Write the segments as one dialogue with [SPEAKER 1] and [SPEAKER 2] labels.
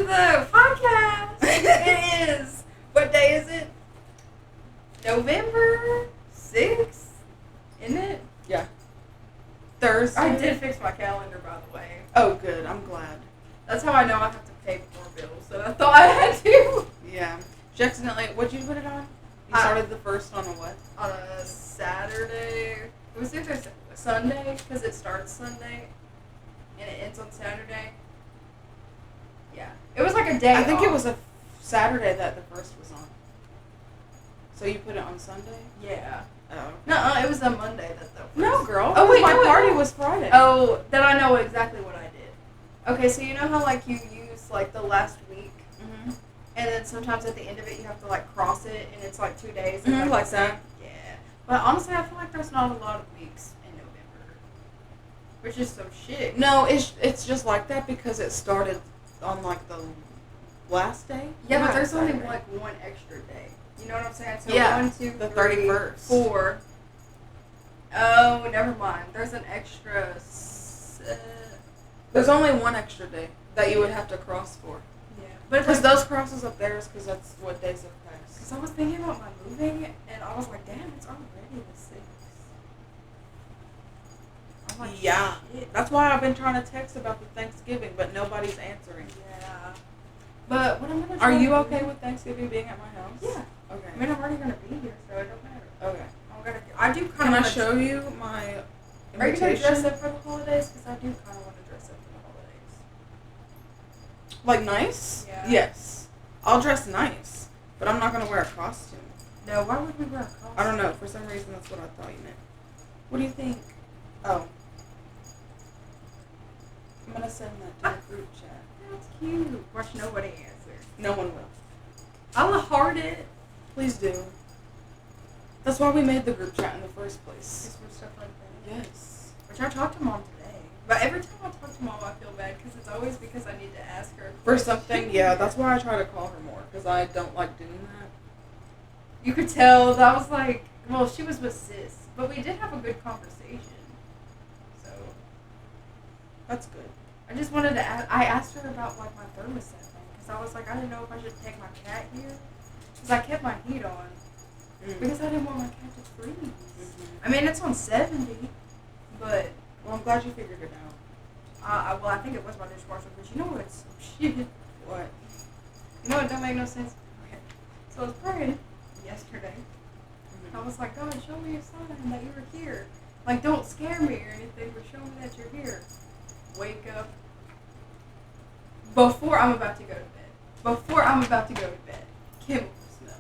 [SPEAKER 1] the podcast. It is. What day is it? November 6th, isn't it?
[SPEAKER 2] Yeah. Thursday.
[SPEAKER 1] I did fix my calendar, by the way.
[SPEAKER 2] Oh, good. I'm glad.
[SPEAKER 1] That's how I know I have to pay more bills, so I thought I had to.
[SPEAKER 2] Yeah. She accidentally, what'd you put it on? You started the first on a what?
[SPEAKER 1] On a Saturday. It was either Sunday, because it starts Sunday, and it ends on Saturday. Yeah. It was like a day
[SPEAKER 2] I think
[SPEAKER 1] off.
[SPEAKER 2] it was a Saturday that the first was on. So you put it on Sunday?
[SPEAKER 1] Yeah.
[SPEAKER 2] Oh.
[SPEAKER 1] No, it was a Monday that the first.
[SPEAKER 2] No, girl.
[SPEAKER 1] Oh, wait,
[SPEAKER 2] my
[SPEAKER 1] no,
[SPEAKER 2] party was Friday.
[SPEAKER 1] Oh, then I know exactly what I did. Okay, so you know how, like, you use, like, the last week,
[SPEAKER 2] Mm-hmm.
[SPEAKER 1] and then sometimes at the end of it you have to, like, cross it, and it's, like, 2 days. And,
[SPEAKER 2] Mm-hmm, like that.
[SPEAKER 1] Yeah. But honestly, I feel like there's not a lot of weeks in November, which is some shit.
[SPEAKER 2] No, it's just like that because it started on, like, the last day.
[SPEAKER 1] Yeah, but there's
[SPEAKER 2] Saturday.
[SPEAKER 1] only, like, one extra day. You know what I'm saying? So
[SPEAKER 2] Yeah,
[SPEAKER 1] 1, 2,
[SPEAKER 2] the
[SPEAKER 1] 3,
[SPEAKER 2] 31st.
[SPEAKER 1] 4. Oh, never mind. There's an extra...
[SPEAKER 2] There's only one extra day that you would have to cross for.
[SPEAKER 1] Yeah. But
[SPEAKER 2] Because those crosses up there is because that's what days have passed.
[SPEAKER 1] Because I was thinking about my moving, and I was like, damn, it's already the 6th. I'm like,
[SPEAKER 2] Yeah.
[SPEAKER 1] shit.
[SPEAKER 2] That's why I've been trying to text about the Thanksgiving, but nobody's answering.
[SPEAKER 1] Yeah. But what I'm going to
[SPEAKER 2] Are
[SPEAKER 1] try
[SPEAKER 2] you
[SPEAKER 1] to
[SPEAKER 2] okay
[SPEAKER 1] do-
[SPEAKER 2] with Thanksgiving being at my house?
[SPEAKER 1] Yeah.
[SPEAKER 2] Okay.
[SPEAKER 1] I mean, I'm already going to be here, so it don't matter.
[SPEAKER 2] Okay.
[SPEAKER 1] I do kind
[SPEAKER 2] Can
[SPEAKER 1] of
[SPEAKER 2] I show you my
[SPEAKER 1] Are you going to
[SPEAKER 2] invitation?
[SPEAKER 1] dress up for the holidays? Because I do kind of want to dress up for the holidays.
[SPEAKER 2] Like nice?
[SPEAKER 1] Yeah.
[SPEAKER 2] Yes. I'll dress nice, but I'm not going to wear a costume.
[SPEAKER 1] No, why would we wear a costume?
[SPEAKER 2] I don't know. For some reason, that's what I thought you meant. What do you think? Oh. I'm going to send that to the group chat.
[SPEAKER 1] That's cute. Watch nobody answer.
[SPEAKER 2] No one will.
[SPEAKER 1] I'll heart it.
[SPEAKER 2] Please do. That's why we made the group chat in the first place.
[SPEAKER 1] Just for stuff like that.
[SPEAKER 2] Yes.
[SPEAKER 1] Which I talked to Mom today. But every time I talk to Mom, I feel bad because it's always because I need to ask her.
[SPEAKER 2] For something, yeah, that's why I try to call her more, because I don't like doing that.
[SPEAKER 1] You could tell that was like, well, she was with Sis, but we did have a good conversation. So,
[SPEAKER 2] That's good.
[SPEAKER 1] I just wanted to ask, I asked her about like my thermostat thing because I was like, I didn't know if I should take my cat here because I kept my heat on because I didn't want my cat to freeze.
[SPEAKER 2] Mm-hmm.
[SPEAKER 1] I mean, it's on 70, but
[SPEAKER 2] Well, I'm glad you figured it out.
[SPEAKER 1] well, I think it was my dishwasher, but you know what's shit?
[SPEAKER 2] What?
[SPEAKER 1] You know what don't make no sense? Okay. So I was praying yesterday. I was like, God, show me a sign that you were here. Like, don't scare me or anything, but show me that you're here. Wake up. Before I'm about to go to bed. Chemical smell.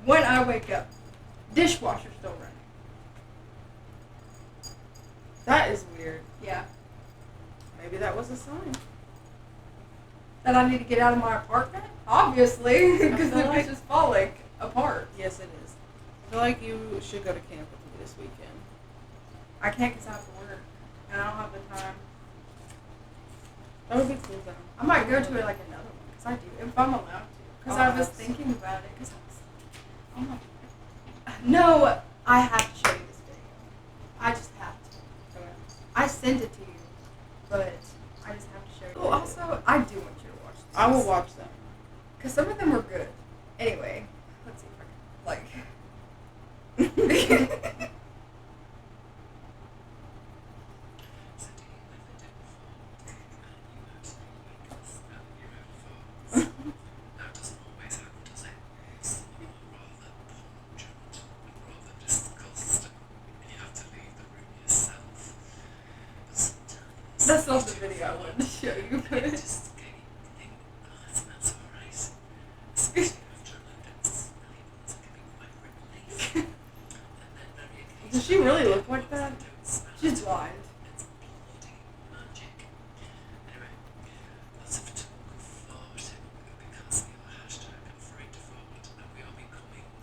[SPEAKER 1] When I wake up, dishwasher still running.
[SPEAKER 2] That is weird.
[SPEAKER 1] Yeah.
[SPEAKER 2] Maybe that was a sign.
[SPEAKER 1] That I need to get out of my apartment? Obviously, because
[SPEAKER 2] feel
[SPEAKER 1] the
[SPEAKER 2] like-
[SPEAKER 1] bitch is falling apart.
[SPEAKER 2] Yes, it is. I feel like you should go to camp with me this weekend.
[SPEAKER 1] I can't because I have to work. And I don't have the time.
[SPEAKER 2] That would be cool, though.
[SPEAKER 1] I might go to it like another one, because I do, if I'm allowed to. Because
[SPEAKER 2] Oh,
[SPEAKER 1] I was thinking about it, because I was like, oh my. No, I have to show you this video. I just have to.
[SPEAKER 2] Okay.
[SPEAKER 1] I sent it to you, but I just have to show you. Oh, also, I do want you to watch this.
[SPEAKER 2] I will watch them.
[SPEAKER 1] Because some of them were good. Anyway, let's see if I can, like. That's not the video I wanted to show you, but
[SPEAKER 2] Does she really look like that?
[SPEAKER 1] she's blind.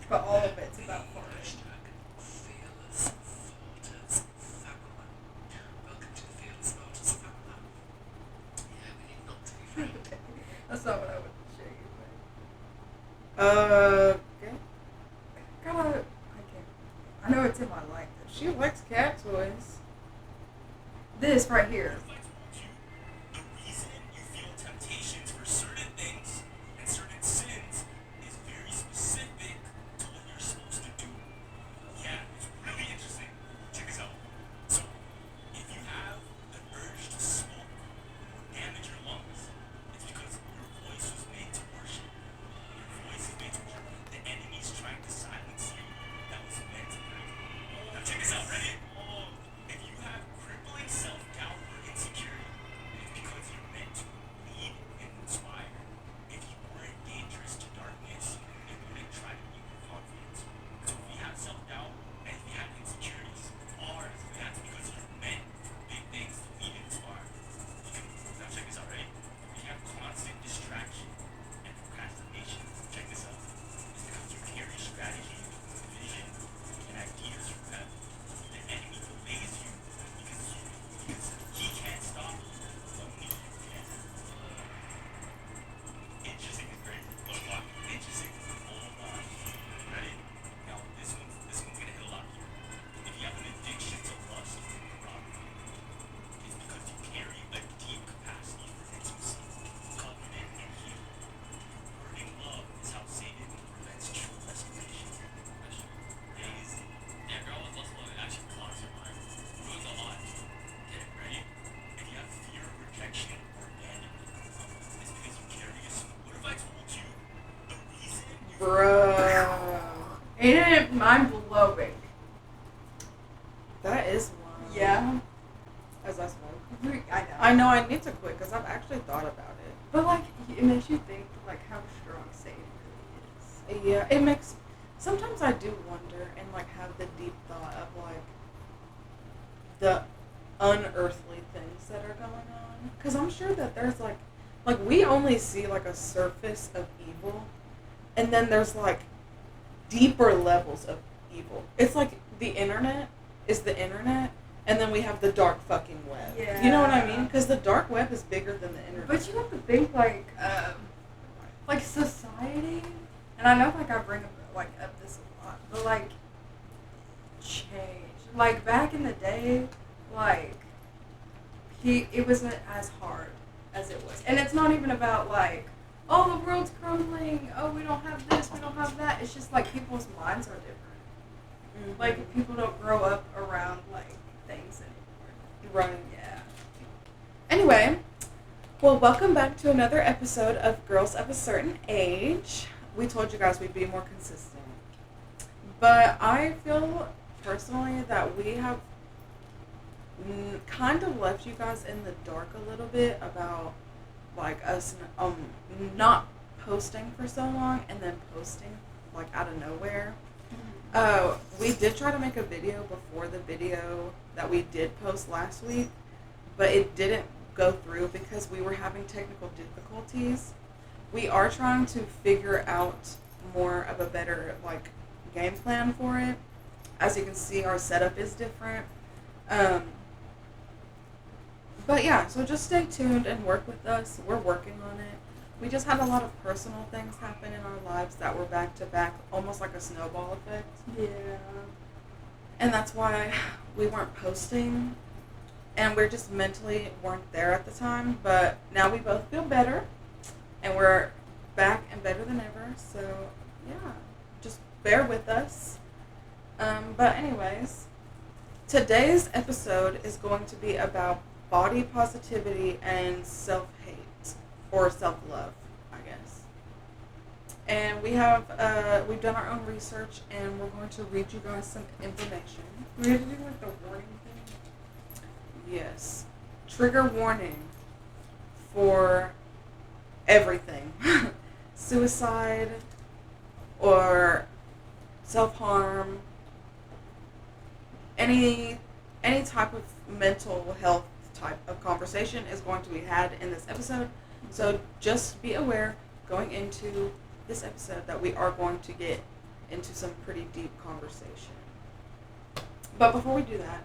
[SPEAKER 1] But all of it's about farting. That's not what I wanted to show you,
[SPEAKER 2] Okay.
[SPEAKER 1] but I can't. I know it's in my life.
[SPEAKER 2] She likes cat toys.
[SPEAKER 1] This right here.
[SPEAKER 2] Bruh.
[SPEAKER 1] Ain't it mind blowing?
[SPEAKER 2] That is wild.
[SPEAKER 1] Yeah.
[SPEAKER 2] As I smoke.
[SPEAKER 1] I know.
[SPEAKER 2] I know I need to quit because I've actually thought about it.
[SPEAKER 1] But like, it makes you think like how strong Satan really is.
[SPEAKER 2] Yeah, it makes. Sometimes I do wonder and like have the deep thought of like the unearthly things that are going on. Because I'm sure that there's like we only see like a surface of evil, and then there's like deeper levels of evil. It's like the internet is the internet, and then we have the dark fucking web.
[SPEAKER 1] Yeah.
[SPEAKER 2] You know what I mean? Because the dark web is bigger than the internet.
[SPEAKER 1] But you have to think like society, and I know like I bring up this a lot, but like change. Like back in the day, like it wasn't as hard as it was, and it's not even about like, oh, the world's crumbling, oh, we don't have this, we don't have that. It's just like people's minds are different. Mm-hmm. Like people don't grow up around like things anymore.
[SPEAKER 2] Right.
[SPEAKER 1] Yeah.
[SPEAKER 2] Anyway, well, welcome back to another episode of Girls of a Certain Age. We told you guys we'd be more consistent, but I feel personally that we have kind of left you guys in the dark a little bit about like us not posting for so long and then posting like out of nowhere. We did try to make a video before the video that we did post last week, but it didn't go through because we were having technical difficulties. We are trying to figure out more of a better like game plan for it. As you can see, our setup is different. But yeah, so just stay tuned and work with us. We're working on it. We just had a lot of personal things happen in our lives that were back to back, almost like a snowball effect.
[SPEAKER 1] Yeah.
[SPEAKER 2] And that's why we weren't posting. And we're just mentally weren't there at the time. But now we both feel better. And we're back and better than ever. So yeah, just bear with us. But anyways, today's episode is going to be about body positivity and self-hate, or self-love, I guess. And we have, we've done our own research, and we're going to read you guys some information.
[SPEAKER 1] We have to do like the warning thing.
[SPEAKER 2] Yes. Trigger warning for everything. Suicide, or self-harm, any type of mental health type of conversation is going to be had in this episode. So just be aware going into this episode that we are going to get into some pretty deep conversation. But before we do that,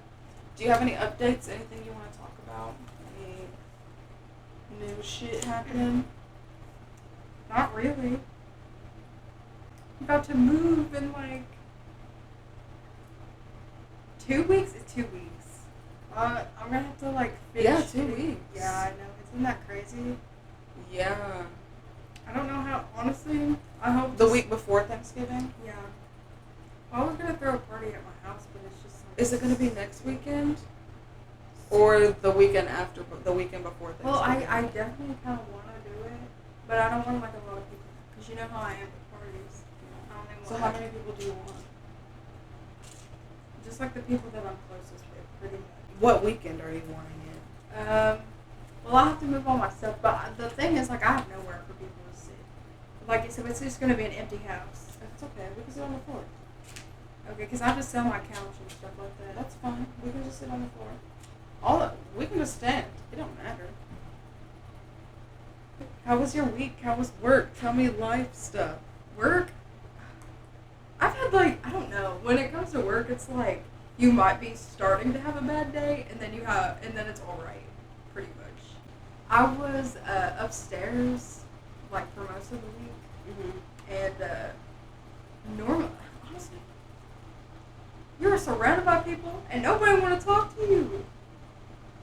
[SPEAKER 2] do you have any updates, anything you want to talk about? Any new shit happening?
[SPEAKER 1] Not really. I'm about to move in like 2 weeks. It's 2 weeks. I'm gonna have to like finish.
[SPEAKER 2] Yeah, 2 weeks.
[SPEAKER 1] Yeah, I know. Isn't that crazy?
[SPEAKER 2] Yeah.
[SPEAKER 1] I don't know how. Honestly, I hope
[SPEAKER 2] The week before Thanksgiving?
[SPEAKER 1] Yeah. Well, I was gonna throw a party at my house, but it's just. Like,
[SPEAKER 2] Is it gonna be next weekend? Or the weekend after, the weekend before Thanksgiving?
[SPEAKER 1] Well, I definitely kind of want to do it, but I don't want like a lot of people, because you know how I am with parties. I only want.
[SPEAKER 2] So how many people do you want?
[SPEAKER 1] Just like the people that I'm closest with, pretty much.
[SPEAKER 2] What weekend are you wanting it?
[SPEAKER 1] Well, I have to move all my stuff, but the thing is, like, I have nowhere for people to sit. Like, so it's just gonna be an empty house.
[SPEAKER 2] That's okay. We can sit on the floor.
[SPEAKER 1] Okay, because I just sell my couch and stuff like that.
[SPEAKER 2] That's fine. We can just sit on the floor. We can just stand. It don't matter. How was your week? How was work? Tell me life stuff.
[SPEAKER 1] Work? I've had like, I don't know. When it comes to work, it's like you might be starting to have a bad day, and then it's all right, pretty much. I was upstairs like for most of the week, and normal. Honestly, you're surrounded by people, and nobody want to talk to you.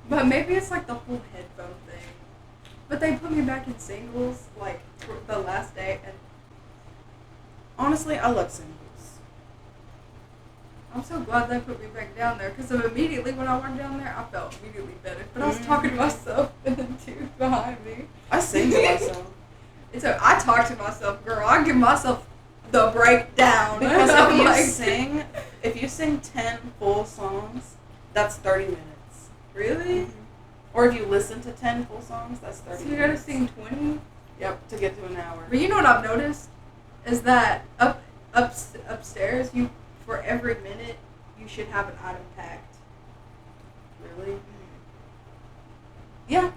[SPEAKER 1] But maybe it's like the whole headphone thing. But they put me back in singles like the last day, and
[SPEAKER 2] honestly, I love singles.
[SPEAKER 1] I'm so glad they put me back down there, because immediately when I went down there, I felt immediately better. But I was talking to myself and the dude behind me.
[SPEAKER 2] I sing to myself.
[SPEAKER 1] And so I talk to myself, girl. I give myself the breakdown.
[SPEAKER 2] Because
[SPEAKER 1] I'm
[SPEAKER 2] if you
[SPEAKER 1] like,
[SPEAKER 2] sing, if you sing 10 full songs, that's 30 minutes.
[SPEAKER 1] really?
[SPEAKER 2] Or if you listen to 10 full songs, that's 30
[SPEAKER 1] So
[SPEAKER 2] minutes.
[SPEAKER 1] you gotta sing 20?
[SPEAKER 2] Yep, to get to an hour.
[SPEAKER 1] But you know what I've noticed is that upstairs, you for every minute you should have an item packed.
[SPEAKER 2] Really? Yeah.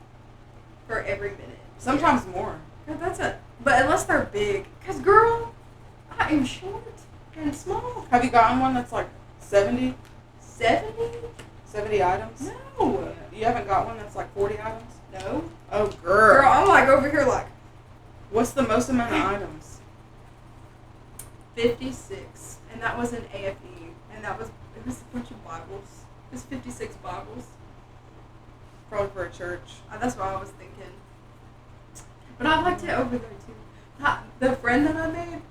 [SPEAKER 1] For every minute.
[SPEAKER 2] Sometimes more.
[SPEAKER 1] Yeah, but unless they're big, cause girl, I am short and small.
[SPEAKER 2] Have you gotten one that's like 70?
[SPEAKER 1] 70?
[SPEAKER 2] 70 items?
[SPEAKER 1] No.
[SPEAKER 2] You haven't got one that's like 40 items?
[SPEAKER 1] No.
[SPEAKER 2] Oh, girl.
[SPEAKER 1] Girl, I'm like over here like
[SPEAKER 2] What's the most amount of items?
[SPEAKER 1] 56, and that was an AFE, and it was a bunch of Bibles. It was 56 Bibles.
[SPEAKER 2] Probably for a church.
[SPEAKER 1] That's what I was thinking. But I liked it over there too. The friend that I made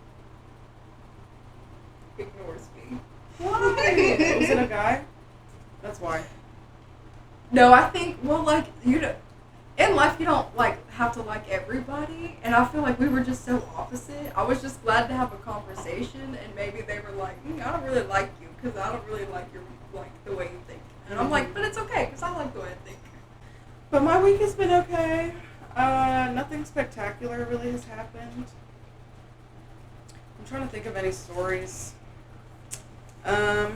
[SPEAKER 1] ignores me.
[SPEAKER 2] Why? Was it a guy? That's why.
[SPEAKER 1] No, I think like in life you don't like have to like everybody, and I feel like we were just so opposite. I was just glad to have a conversation, and maybe they were like, I don't really like you because I don't really like the way you think, and I'm like, but it's okay because I like the way I think.
[SPEAKER 2] But my week has been okay. Nothing spectacular really has happened. I'm trying to think of any stories. I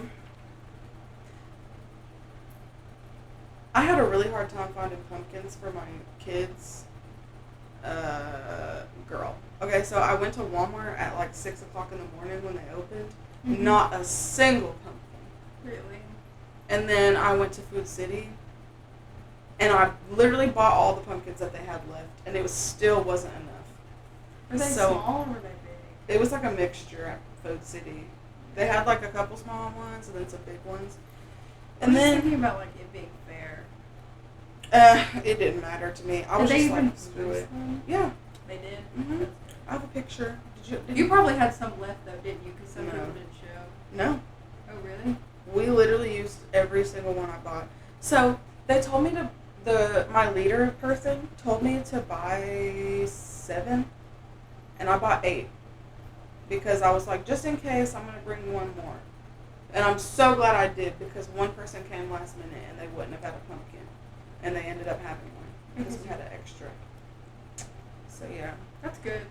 [SPEAKER 2] had a really hard time finding pumpkins for my kids. Girl. Okay, so I went to Walmart at like 6 o'clock in the morning when they opened.
[SPEAKER 1] Mm-hmm.
[SPEAKER 2] Not a single pumpkin.
[SPEAKER 1] Really?
[SPEAKER 2] And then I went to Food City. And I literally bought all the pumpkins that they had left. And it still wasn't enough.
[SPEAKER 1] Were they small or were they big?
[SPEAKER 2] It was like a mixture at Food City. They had like a couple small ones and then some big ones.
[SPEAKER 1] And then thinking about like it being fair.
[SPEAKER 2] It didn't matter to me. I was
[SPEAKER 1] did
[SPEAKER 2] just
[SPEAKER 1] they even
[SPEAKER 2] like, screw it.
[SPEAKER 1] them?
[SPEAKER 2] Yeah.
[SPEAKER 1] They did?
[SPEAKER 2] Mm-hmm. I have a picture. Did
[SPEAKER 1] You probably had some left though, didn't you? Because some
[SPEAKER 2] No.
[SPEAKER 1] people didn't show.
[SPEAKER 2] No.
[SPEAKER 1] Oh, really?
[SPEAKER 2] We literally used every single one I bought. So they told me my leader person told me to buy 7, and I bought 8 because I was like, just in case, I'm gonna bring one more. And I'm so glad I did because one person came last minute and they wouldn't have had a pumpkin, and they ended up having one because we had an extra. So yeah,
[SPEAKER 1] That's good.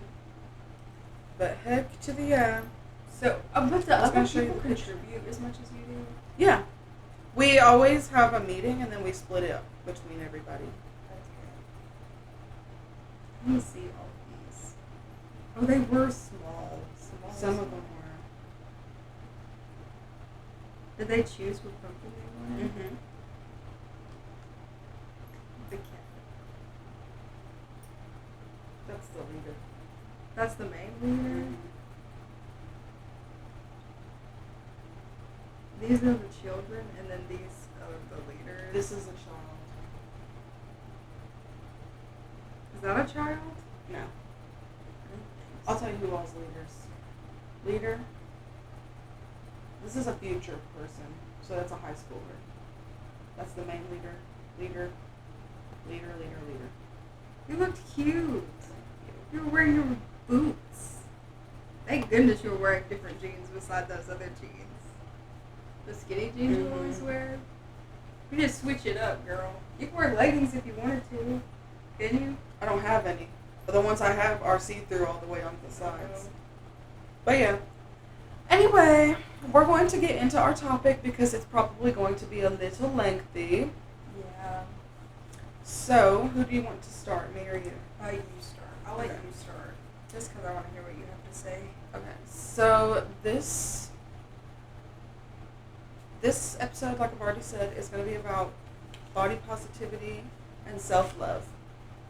[SPEAKER 2] but heck to the
[SPEAKER 1] So, but the
[SPEAKER 2] I was
[SPEAKER 1] other
[SPEAKER 2] gonna show you
[SPEAKER 1] people
[SPEAKER 2] the picture.
[SPEAKER 1] contribute as much as you do.
[SPEAKER 2] yeah. We always have a meeting and then we split it up between everybody.
[SPEAKER 1] That's good. Let me see all these. Oh, they were small.
[SPEAKER 2] Some of them were.
[SPEAKER 1] Did they choose what pumpkin they wanted?
[SPEAKER 2] Mm-hmm.
[SPEAKER 1] The cat.
[SPEAKER 2] That's the leader.
[SPEAKER 1] That's the main leader.
[SPEAKER 2] Mm-hmm.
[SPEAKER 1] These are the children, and then these are the leaders.
[SPEAKER 2] This is a child.
[SPEAKER 1] Is that a child?
[SPEAKER 2] No. I'll tell you who all's leaders. Leader. This is a future person, so that's a high schooler. That's the main leader. Leader.
[SPEAKER 1] You looked cute. You were wearing your boots. Thank goodness you were wearing different jeans beside those other jeans. The skinny jeans you always wear. You just switch it up, girl. You can wear leggings if you wanted to. Can you?
[SPEAKER 2] I don't have any. But the ones I have are see-through all the way on the sides. But yeah. Anyway, we're going to get into our topic because it's probably going to be a little lengthy.
[SPEAKER 1] Yeah.
[SPEAKER 2] So, who do you want to start, me or you?
[SPEAKER 1] You start. I'll let
[SPEAKER 2] Okay.
[SPEAKER 1] you start. Just because I want to hear what you have to say.
[SPEAKER 2] Okay. So, this episode, like I've already said, is going to be about body positivity and self-love.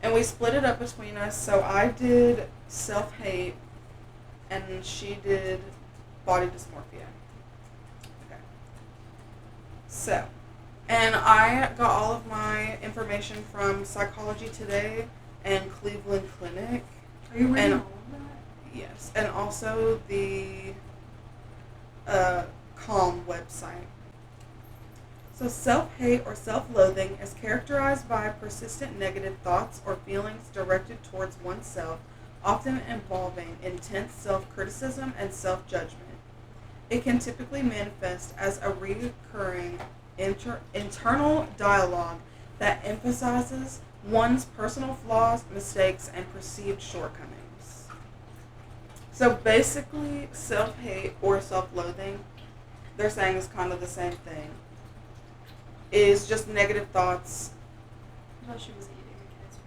[SPEAKER 2] And we split it up between us. So I did self-hate and she did body dysmorphia. Okay. So, and I got all of my information from Psychology Today and Cleveland Clinic.
[SPEAKER 1] Are you reading
[SPEAKER 2] And-
[SPEAKER 1] all of that?
[SPEAKER 2] Yes. And also the Calm website. So self-hate or self-loathing is characterized by persistent negative thoughts or feelings directed towards oneself often involving intense self-criticism and self-judgment. It can typically manifest as a recurring internal dialogue that emphasizes one's personal flaws, mistakes, and perceived shortcomings. So basically, self-hate or self-loathing, they're saying is kind of the same thing, is just negative thoughts.
[SPEAKER 1] I thought she was eating against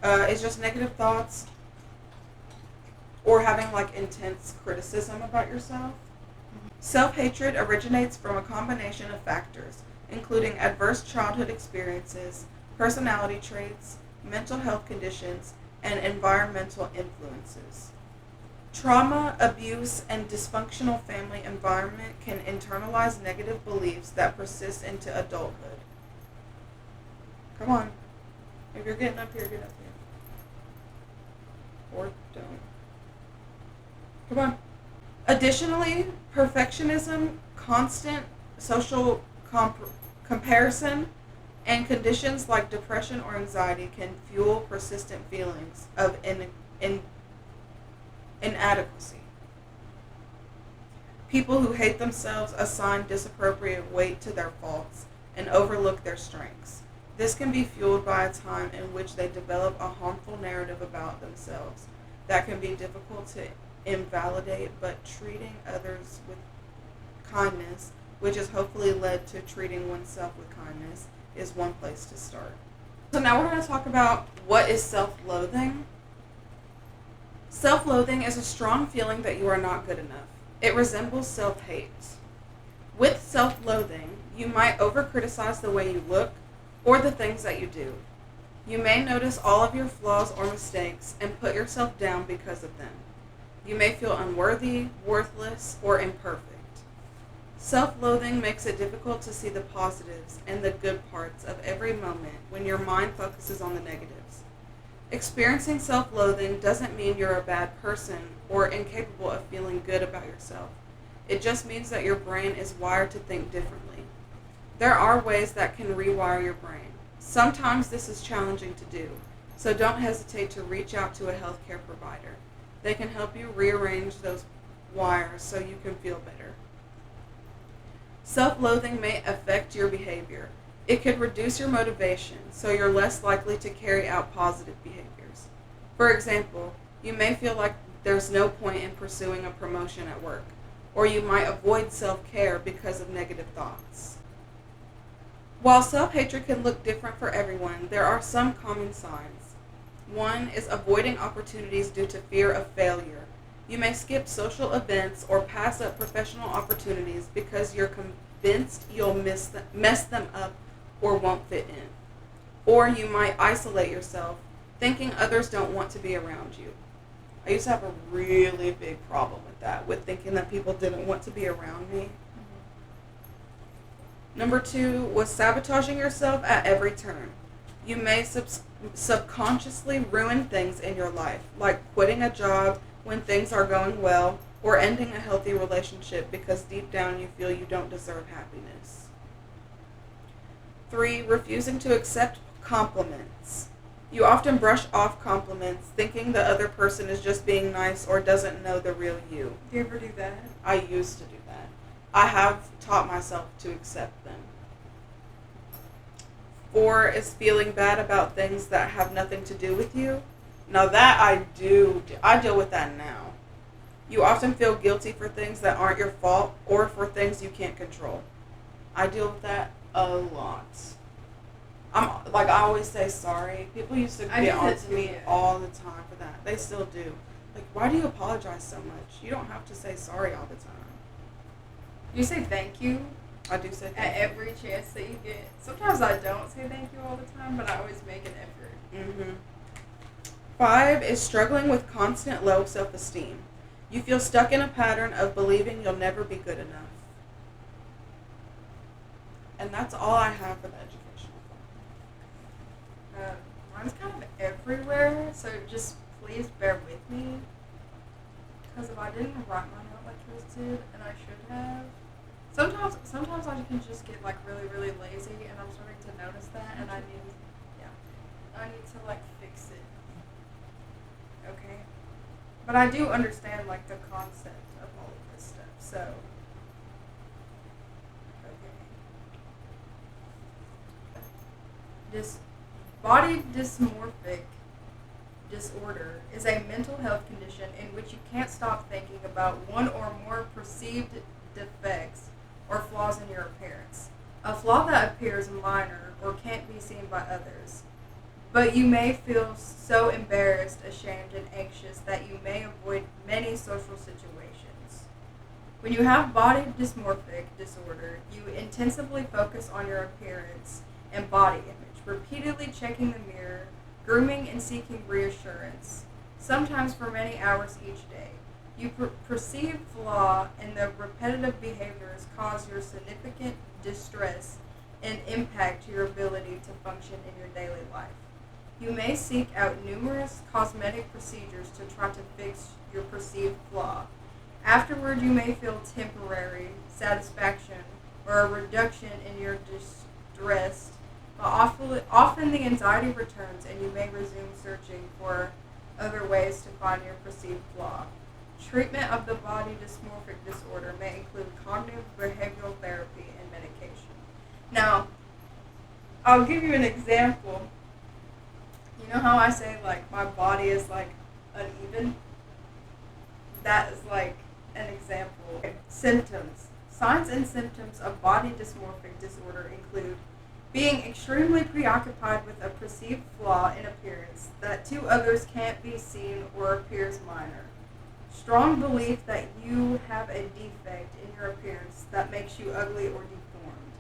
[SPEAKER 1] food.
[SPEAKER 2] It's just negative thoughts or having like intense criticism about yourself. Self-hatred originates from a combination of factors, including adverse childhood experiences, personality traits, mental health conditions, and environmental influences. Trauma, abuse, and dysfunctional family environment can internalize negative beliefs that persist into adulthood. Come on. If you're getting up here, get up here. Or don't. Come on. Additionally, perfectionism, constant social comparison, and conditions like depression or anxiety can fuel persistent feelings of inadequacy. People who hate themselves assign disappropriate weight to their faults and overlook their strengths. This can be fueled by a time in which they develop a harmful narrative about themselves that can be difficult to invalidate, but treating others with kindness, which has hopefully led to treating oneself with kindness, is one place to start. So now we're going to talk about what is self-loathing. Self-loathing is a strong feeling that you are not good enough. It resembles self-hate. With self-loathing, you might over-criticize the way you look or the things that you do. You may notice all of your flaws or mistakes and put yourself down because of them. You may feel unworthy, worthless, or imperfect. Self-loathing makes it difficult to see the positives and the good parts of every moment when your mind focuses on the negatives. Experiencing self-loathing doesn't mean you're a bad person or incapable of feeling good about yourself. It just means that your brain is wired to think differently. There are ways that can rewire your brain. Sometimes this is challenging to do, so don't hesitate to reach out to a healthcare provider. They can help you rearrange those wires so you can feel better. Self-loathing may affect your behavior. It could reduce your motivation, so you're less likely to carry out positive behaviors. For example, you may feel like there's no point in pursuing a promotion at work, or you might avoid self-care because of negative thoughts. While self-hatred can look different for everyone, there are some common signs. One is avoiding opportunities due to fear of failure. You may skip social events or pass up professional opportunities because you're convinced you'll mess them up or won't fit in. Or you might isolate yourself, thinking others don't want to be around you. I used to have a really big problem with that, with thinking that people didn't want to be around me. Number 2 was sabotaging yourself at every turn. You may subconsciously ruin things in your life, like quitting a job when things are going well, or ending a healthy relationship because deep down you feel you don't deserve happiness. 3, refusing to accept compliments. You often brush off compliments, thinking the other person is just being nice or doesn't know the real you.
[SPEAKER 1] Do you ever do that?
[SPEAKER 2] I used to do that. I have taught myself to accept them. 4 is feeling bad about things that have nothing to do with you. Now that I deal with that now. You often feel guilty for things that aren't your fault or for things you can't control. I deal with that a lot. I always say sorry. People used to get on to me all the time for that. They still do. Like, why do you apologize so much? You don't have to say sorry all the time.
[SPEAKER 1] You say thank you.
[SPEAKER 2] I do say thank
[SPEAKER 1] at every chance that you get. Sometimes I don't say thank you all the time, but I always make an effort.
[SPEAKER 2] 5 is struggling with constant low self-esteem. You feel stuck in a pattern of believing you'll never be good enough. And that's all I have for the educational part.
[SPEAKER 1] Mine's kind of everywhere, so just please bear with me. Because if I didn't write mine out like yours did, and I should have, sometimes I can just get like really, really lazy, and I'm starting to notice that, and I need I need to like fix it. Okay. But I do understand like the concept of all of this stuff. So okay. Body dysmorphic disorder is a mental health condition in which you can't stop thinking about one or more perceived defects or flaws in your appearance. A flaw that appears minor or can't be seen by others, but you may feel so embarrassed, ashamed, and anxious that you may avoid many social situations. When you have body dysmorphic disorder, you intensively focus on your appearance and body image, repeatedly checking the mirror, grooming and seeking reassurance, sometimes for many hours each day. You perceive flaw in the repetitive behaviors cause your significant distress and impact your ability to function in your daily life. You may seek out numerous cosmetic procedures to try to fix your perceived flaw. Afterward, you may feel temporary satisfaction or a reduction in your distress, but often the anxiety returns and you may resume searching for other ways to find your perceived flaw. Treatment of the body dysmorphic disorder may include cognitive behavioral therapy and medication. Now, I'll give you an example. You know how I say like my body is like uneven? That is like an example. Symptoms. Signs and symptoms of body dysmorphic disorder include being extremely preoccupied with a perceived flaw in appearance that to others can't be seen or appears minor. Strong belief that you have a defect in your appearance that makes you ugly or deformed.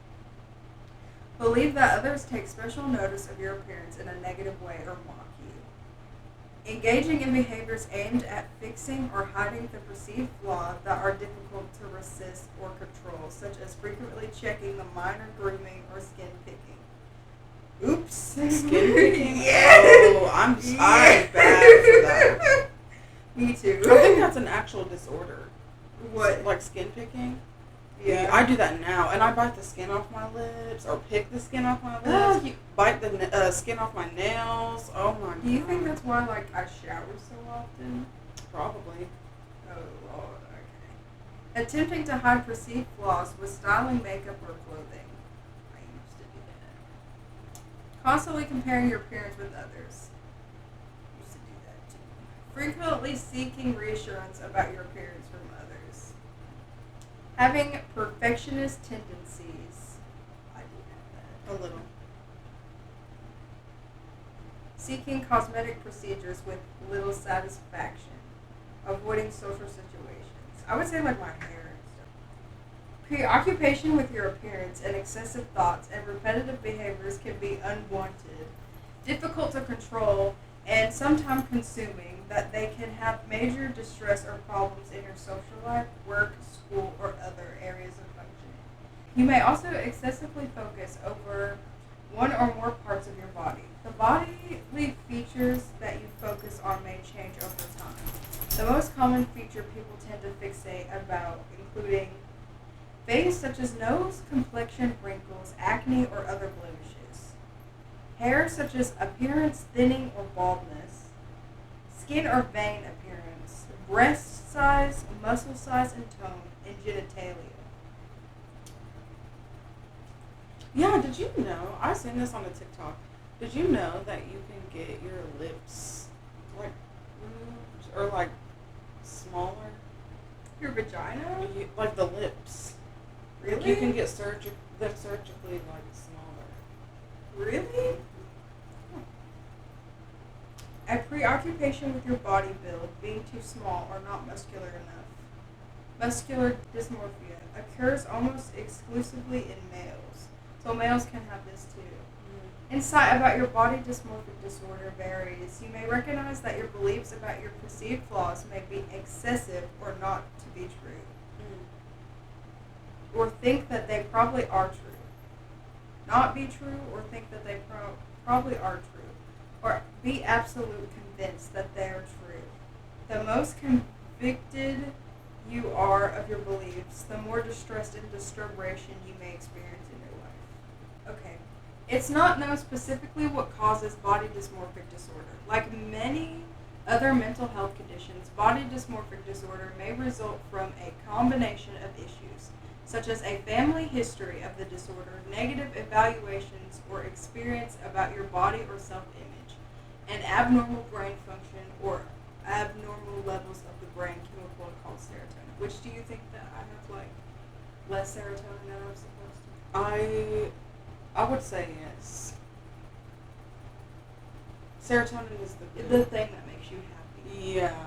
[SPEAKER 1] Believe that others take special notice of your appearance in a negative way or mock you. Engaging in behaviors aimed at fixing or hiding the perceived flaw that are difficult to resist or control, such as frequently checking the minor grooming or skin picking. Oops.
[SPEAKER 2] Skin picking?
[SPEAKER 1] Yeah.
[SPEAKER 2] Oh, I'm bad for that.
[SPEAKER 1] Me too.
[SPEAKER 2] I think that's an actual disorder.
[SPEAKER 1] What?
[SPEAKER 2] Like skin picking?
[SPEAKER 1] Yeah.
[SPEAKER 2] I do that now, and I bite the skin off my lips, or pick the skin off my lips, bite the skin off my nails. Oh my god.
[SPEAKER 1] Do you think that's why, like, I shower so often?
[SPEAKER 2] Probably.
[SPEAKER 1] Oh, Lord, okay. Attempting to hide perceived flaws with styling makeup or clothing. I used to do that. Constantly comparing your appearance with others. Used to do that too. Frequently seeking reassurance about your appearance from others. Having perfectionist tendencies. I do have that.
[SPEAKER 2] A little.
[SPEAKER 1] Seeking cosmetic procedures with little satisfaction. Avoiding social situations. I would say like my hair and stuff. Preoccupation with your appearance and excessive thoughts and repetitive behaviors can be unwanted, difficult to control, and sometimes consuming, that they can have major distress or problems in your social life, work, school, or other areas of functioning. You may also excessively focus over one or more parts of your body. The bodily features that you focus on may change over time. The most common feature people tend to fixate about including things such as nose, complexion, wrinkles, acne, or other blemishes. Hair such as appearance, thinning, or baldness. Skin or vein appearance. Breast size, muscle size and tone, and genitalia.
[SPEAKER 2] Yeah, did you know? I seen this on a TikTok. Did you know that you can get your lips like moved or like smaller?
[SPEAKER 1] Your vagina?
[SPEAKER 2] Like the lips.
[SPEAKER 1] Really?
[SPEAKER 2] Like you can get them surgically like smaller.
[SPEAKER 1] Really? A preoccupation with your body build, being too small or not muscular enough. Muscular dysmorphia occurs almost exclusively in males, so males can have this too. Insight about your body dysmorphic disorder varies. You may recognize that your beliefs about your perceived flaws may be excessive or not to be true. Or think that they probably are true. Not be true or think that they probably are true. Or be absolutely convinced that they are true. The most convicted you are of your beliefs, the more distress and disturbation you may experience in your life. Okay. It's not known specifically what causes body dysmorphic disorder. Like many other mental health conditions, body dysmorphic disorder may result from a combination of issues, such as a family history of the disorder, negative evaluations or experience about your body or self-image, and abnormal brain function or abnormal levels of the brain chemical called serotonin. Which do you think that I have like less serotonin than I'm supposed to?
[SPEAKER 2] I would say yes. Serotonin is
[SPEAKER 1] The thing that makes you happy.
[SPEAKER 2] yeah.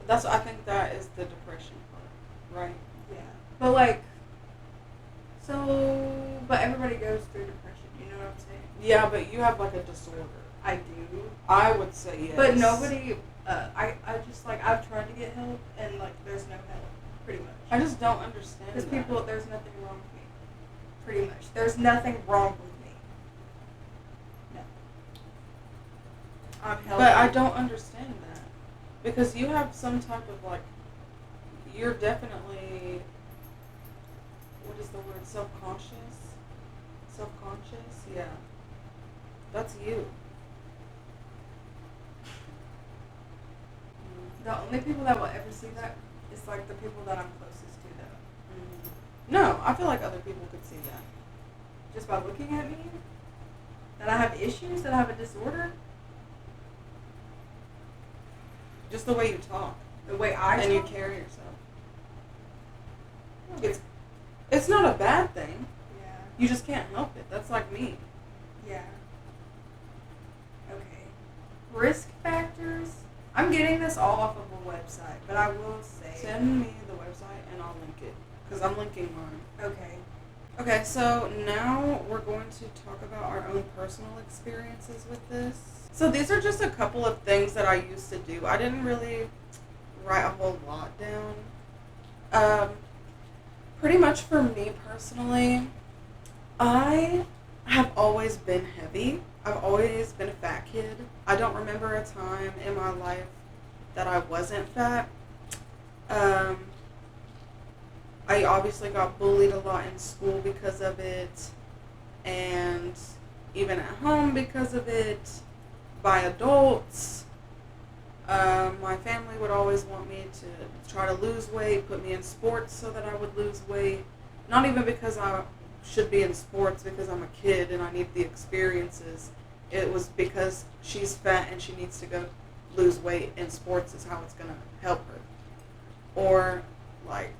[SPEAKER 2] I think that is the depression part, right?
[SPEAKER 1] Yeah. But like, but everybody goes through depression, you know what I'm saying?
[SPEAKER 2] Yeah, but you have like a disorder.
[SPEAKER 1] I do.
[SPEAKER 2] I would say yes.
[SPEAKER 1] But nobody, I just like, I've tried to get help and like, there's no help, pretty much.
[SPEAKER 2] I just don't understand
[SPEAKER 1] Because
[SPEAKER 2] that.
[SPEAKER 1] there's nothing wrong with me. Pretty much. There's nothing wrong with me. No. I'm healthy.
[SPEAKER 2] But I don't understand that. Because you have some type of like, you're definitely, what is the word, self-conscious? Self-conscious? Yeah. That's you.
[SPEAKER 1] The only people that will ever see that is like the people that I'm closest to, though.
[SPEAKER 2] No, I feel like other people could see that.
[SPEAKER 1] Just by looking at me? That I have issues? That I have a disorder?
[SPEAKER 2] Just the way you talk.
[SPEAKER 1] The way I
[SPEAKER 2] and
[SPEAKER 1] talk?
[SPEAKER 2] you carry yourself.
[SPEAKER 1] Okay.
[SPEAKER 2] It's not a bad thing.
[SPEAKER 1] Yeah.
[SPEAKER 2] You just can't help it. That's like me.
[SPEAKER 1] Yeah. Okay. Risk factors? I'm getting this all off of a website, but I will say...
[SPEAKER 2] Send me the website and I'll link it. Because I'm linking mine.
[SPEAKER 1] Okay.
[SPEAKER 2] Okay, so now we're going to talk about our own personal experiences with this. So these are just a couple of things that I used to do. I didn't really write a whole lot down. Pretty much for me personally, I have always been heavy. I've always been a fat kid. I don't remember a time in my life that I wasn't fat. I obviously got bullied a lot in school because of it, and even at home because of it, by adults. My family would always want me to try to lose weight, put me in sports so that I would lose weight. Not even because I should be in sports, because I'm a kid and I need the experiences. It was because she's fat and she needs to go lose weight, and sports is how it's going to help her. Or like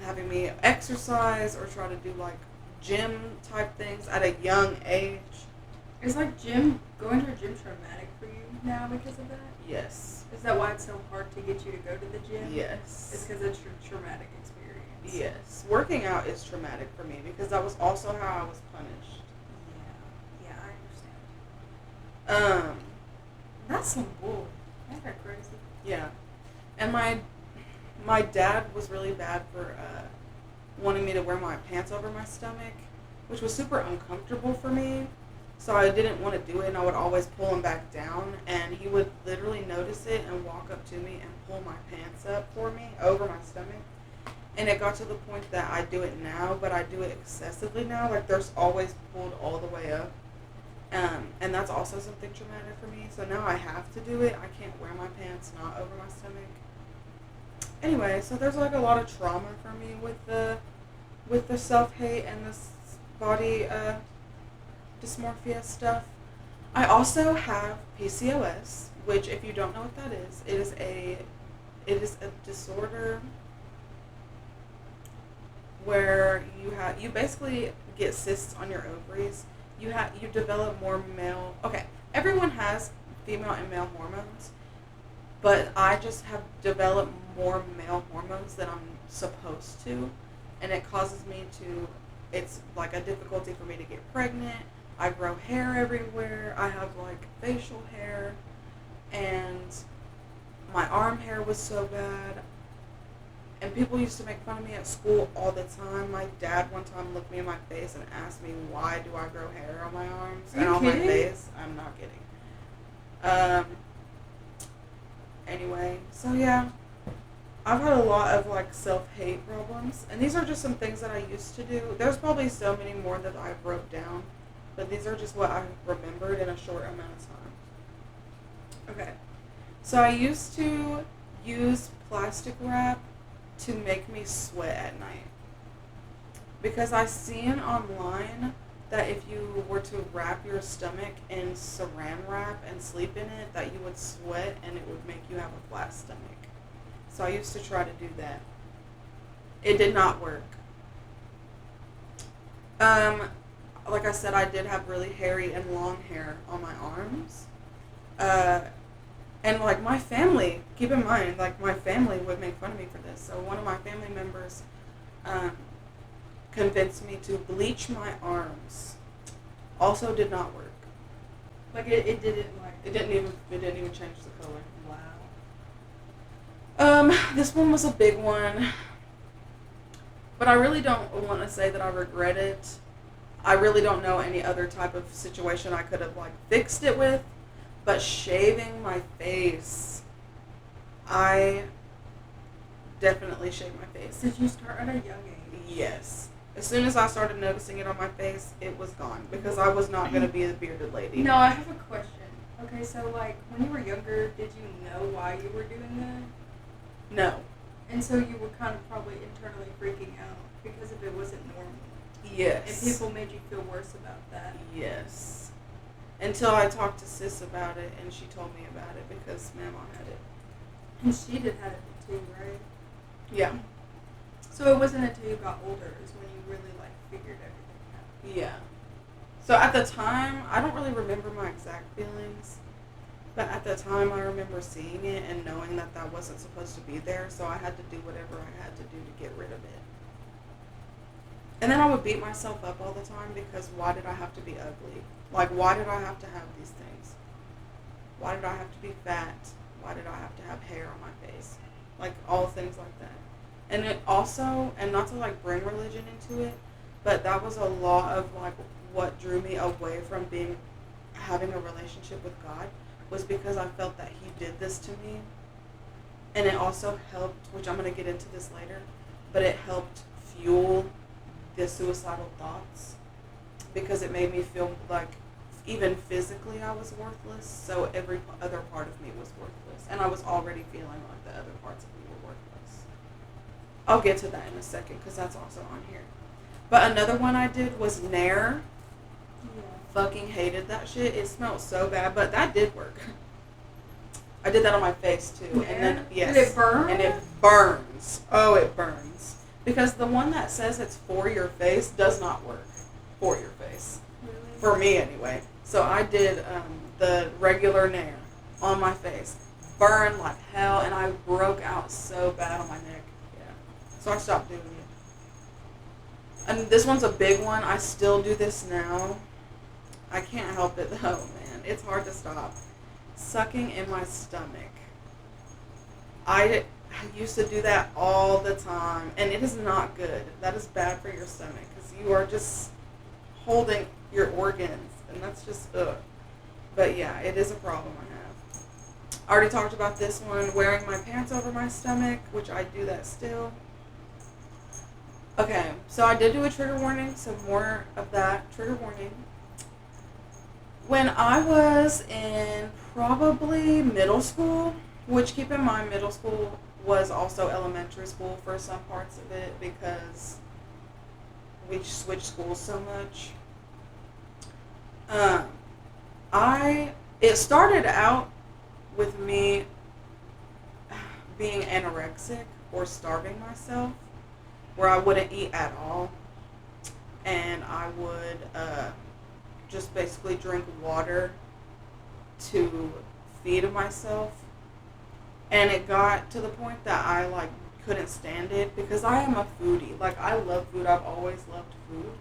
[SPEAKER 2] having me exercise or try to do like gym type things at a young age.
[SPEAKER 1] Is like going to a gym traumatic for you now because of that?
[SPEAKER 2] Yes.
[SPEAKER 1] Is that why it's so hard to get you to go to the gym?
[SPEAKER 2] Yes.
[SPEAKER 1] It's because it's a traumatic experience.
[SPEAKER 2] Yes. Working out is traumatic for me because that was also how I was punished.
[SPEAKER 1] Yeah, I understand.
[SPEAKER 2] Um,
[SPEAKER 1] That's some bull. That's kind of crazy.
[SPEAKER 2] yeah. And my dad was really bad for wanting me to wear my pants over my stomach, which was super uncomfortable for me. So I didn't want to do it, and I would always pull him back down, and he would literally notice it and walk up to me and pull my pants up for me over my stomach. And it got to the point that I do it now, but I do it excessively now. Like, there's always pulled all the way up. And that's also something traumatic for me. So now I have to do it. I can't wear my pants not over my stomach. Anyway, so there's like a lot of trauma for me with the self-hate and this body dysmorphia stuff. I also have PCOS, which, if you don't know what that is, it is a disorder where you basically get cysts on your ovaries. You develop more male. Okay, everyone has female and male hormones, but I just have developed more male hormones than I'm supposed to, and it causes me to. It's like a difficulty for me to get pregnant. I grow hair everywhere. I have like facial hair, and my arm hair was so bad. And people used to make fun of me at school all the time. My dad one time looked me in my face and asked me, why do I grow hair on my arms and on my face? I'm not kidding. Anyway, so yeah. I've had a lot of like self-hate problems. And these are just some things that I used to do. There's probably so many more that I wrote down. these are just what I remembered in a short amount of time. Okay. So I used to use plastic wrap to make me sweat at night. Because I seen online that if you were to wrap your stomach in saran wrap and sleep in it, that you would sweat and it would make you have a flat stomach. So I used to try to do that. It did not work. Like I said, I did have really hairy and long hair on my arms. And like my family, keep in mind, like my family would make fun of me for this. So one of my family members convinced me to bleach my arms. Also did not work.
[SPEAKER 1] Like it didn't like.
[SPEAKER 2] It didn't even change the color. Wow. This one was a big one. But I really don't want to say that I regret it. I really don't know any other type of situation I could have like fixed it with. But shaving my face, I definitely shaved my face.
[SPEAKER 1] Did you start at a young age?
[SPEAKER 2] Yes. As soon as I started noticing it on my face, it was gone. Because I was not going to be the bearded lady.
[SPEAKER 1] No, I have a question. Okay, so like when you were younger, did you know why you were doing that?
[SPEAKER 2] No.
[SPEAKER 1] And so you were kind of probably internally freaking out because if it wasn't normal.
[SPEAKER 2] Yes.
[SPEAKER 1] And people made you feel worse about that.
[SPEAKER 2] Yes. Until I talked to Sis about it, and she told me about it because Mama had it.
[SPEAKER 1] And she did have it too, right?
[SPEAKER 2] Yeah.
[SPEAKER 1] So it wasn't until you got older is when you really like figured everything out.
[SPEAKER 2] Yeah. So at the time, I don't really remember my exact feelings, but at the time I remember seeing it and knowing that that wasn't supposed to be there, so I had to do whatever I had to do to get rid of it. And then I would beat myself up all the time because why did I have to be ugly? Like, why did I have to have these things? Why did I have to be fat? Why did I have to have hair on my face? Like, all things like that. And it also, and not to, like, bring religion into it, but that was a lot of, like, what drew me away from having a relationship with God was because I felt that He did this to me. And it also helped, which I'm going to get into this later, but it helped fuel the suicidal thoughts because it made me feel like even physically I was worthless, so every other part of me was worthless, and I was already feeling like the other parts of me were worthless. I'll get to that in a second because that's also on here. But another one I did was Nair.
[SPEAKER 1] Yeah.
[SPEAKER 2] Fucking hated that shit. It smelled so bad, but that did work. I did that on my face too.
[SPEAKER 1] Nair?
[SPEAKER 2] And then yes.
[SPEAKER 1] Did it burn?
[SPEAKER 2] And it burns. Oh, it burns. Because the one that says it's for your face does not work for your face.
[SPEAKER 1] Really?
[SPEAKER 2] For me anyway. So I did the regular Nair on my face. Burned like hell, and I broke out so bad on my neck. Yeah. So I stopped doing it. And this one's a big one. I still do this now. I can't help it though, man. It's hard to stop. Sucking in my stomach. I used to do that all the time, and it is not good. That is bad for your stomach because you are just holding your organs, and that's just ugh. But yeah, it is a problem I have. I already talked about this one, wearing my pants over my stomach, which I do that still. Okay, so I did do a trigger warning, so more of that trigger warning. When I was in probably middle school, which keep in mind middle school was also elementary school for some parts of it because we switched schools so much. It started out with me being anorexic or starving myself, where I wouldn't eat at all, and I would just basically drink water to feed myself. And it got to the point that I like couldn't stand it because I am a foodie. Like, I love food. I've always loved food.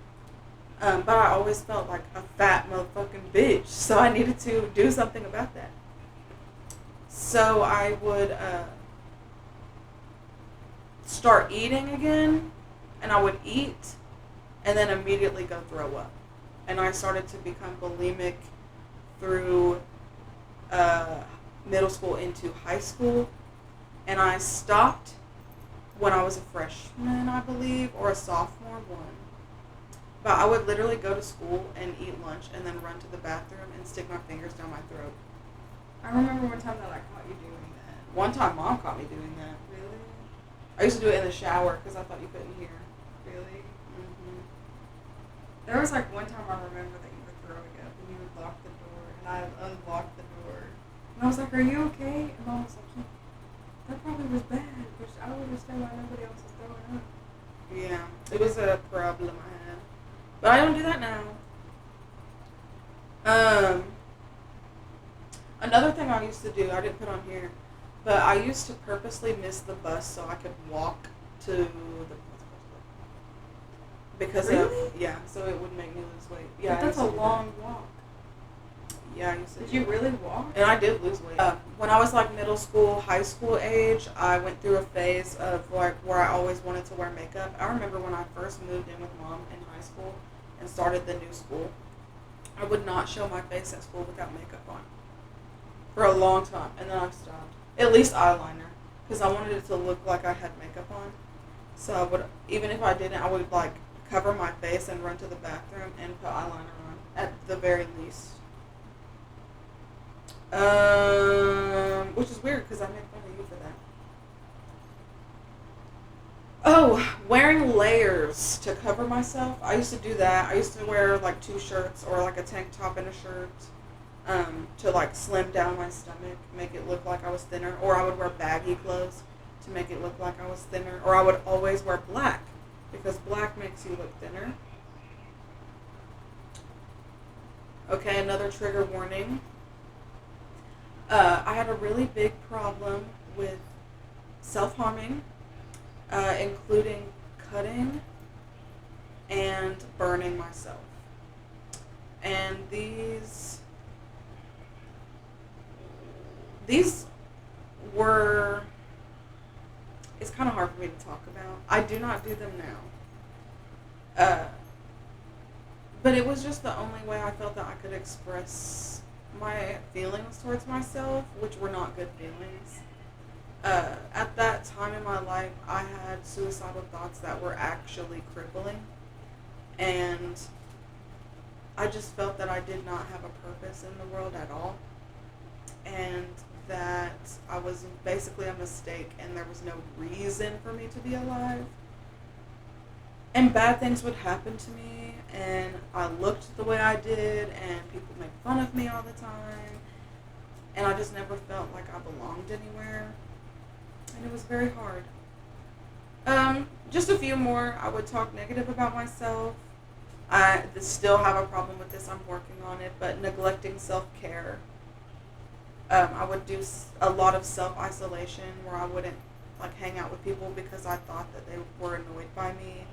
[SPEAKER 2] But I always felt like a fat motherfucking bitch. So I needed to do something about that. So I would start eating again. And I would eat and then immediately go throw up. And I started to become bulimic through middle school into high school, and I stopped when I was a freshman, I believe, or a sophomore one. But I would literally go to school and eat lunch and then run to the bathroom and stick my fingers down my throat.
[SPEAKER 1] I remember one time that I caught you doing that.
[SPEAKER 2] One time Mom caught me doing that.
[SPEAKER 1] Really?
[SPEAKER 2] I used to do it in the shower because I thought you couldn't hear.
[SPEAKER 1] Really?
[SPEAKER 2] Mm-hmm.
[SPEAKER 1] There was like one time I remember that you were throwing up and you would lock the door and I unlocked the door. And I was like, are you okay? And Mom was like, yeah, that probably was bad, but I don't understand why nobody else is throwing up.
[SPEAKER 2] Yeah, it was a problem I had. But I don't do that now. Another thing I used to do, I didn't put on here, but I used to purposely miss the bus so I could walk to the because
[SPEAKER 1] Really?
[SPEAKER 2] of so it would make me lose weight.
[SPEAKER 1] Yeah,
[SPEAKER 2] I
[SPEAKER 1] that's a
[SPEAKER 2] used to do
[SPEAKER 1] long walk.
[SPEAKER 2] that. Yeah, I used to.
[SPEAKER 1] Did
[SPEAKER 2] do
[SPEAKER 1] you
[SPEAKER 2] that.
[SPEAKER 1] really walk?
[SPEAKER 2] And I did lose weight. When I was like middle school, high school age, I went through a phase of like where I always wanted to wear makeup. I remember when I first moved in with Mom in high school and started the new school, I would not show my face at school without makeup on for a long time, and then I stopped. At least eyeliner, because I wanted it to look like I had makeup on. So I would, even if I didn't, I would like cover my face and run to the bathroom and put eyeliner on at the very least. Which is weird because I make fun of you for that. Oh, wearing layers to cover myself. I used to do that. I used to wear like 2 shirts or like a tank top and a shirt to like slim down my stomach, make it look like I was thinner. Or I would wear baggy clothes to make it look like I was thinner. Or I would always wear black because black makes you look thinner. Okay, another trigger warning. I had a really big problem with self-harming, including cutting and burning myself. And these were, it's kind of hard for me to talk about. I do not do them now. But it was just the only way I felt that I could express my feelings towards myself, which were not good feelings. At that time in my life, I had suicidal thoughts that were actually crippling. And I just felt that I did not have a purpose in the world at all. And that I was basically a mistake and there was no reason for me to be alive. And bad things would happen to me, and I looked the way I did, and people made fun of me all the time, and I just never felt like I belonged anywhere, and it was very hard. Just a few more. I would talk negative about myself. I still have a problem with this. I'm working on it, but neglecting self-care. I would do a lot of self-isolation where I wouldn't like hang out with people because I thought that they were annoyed by me.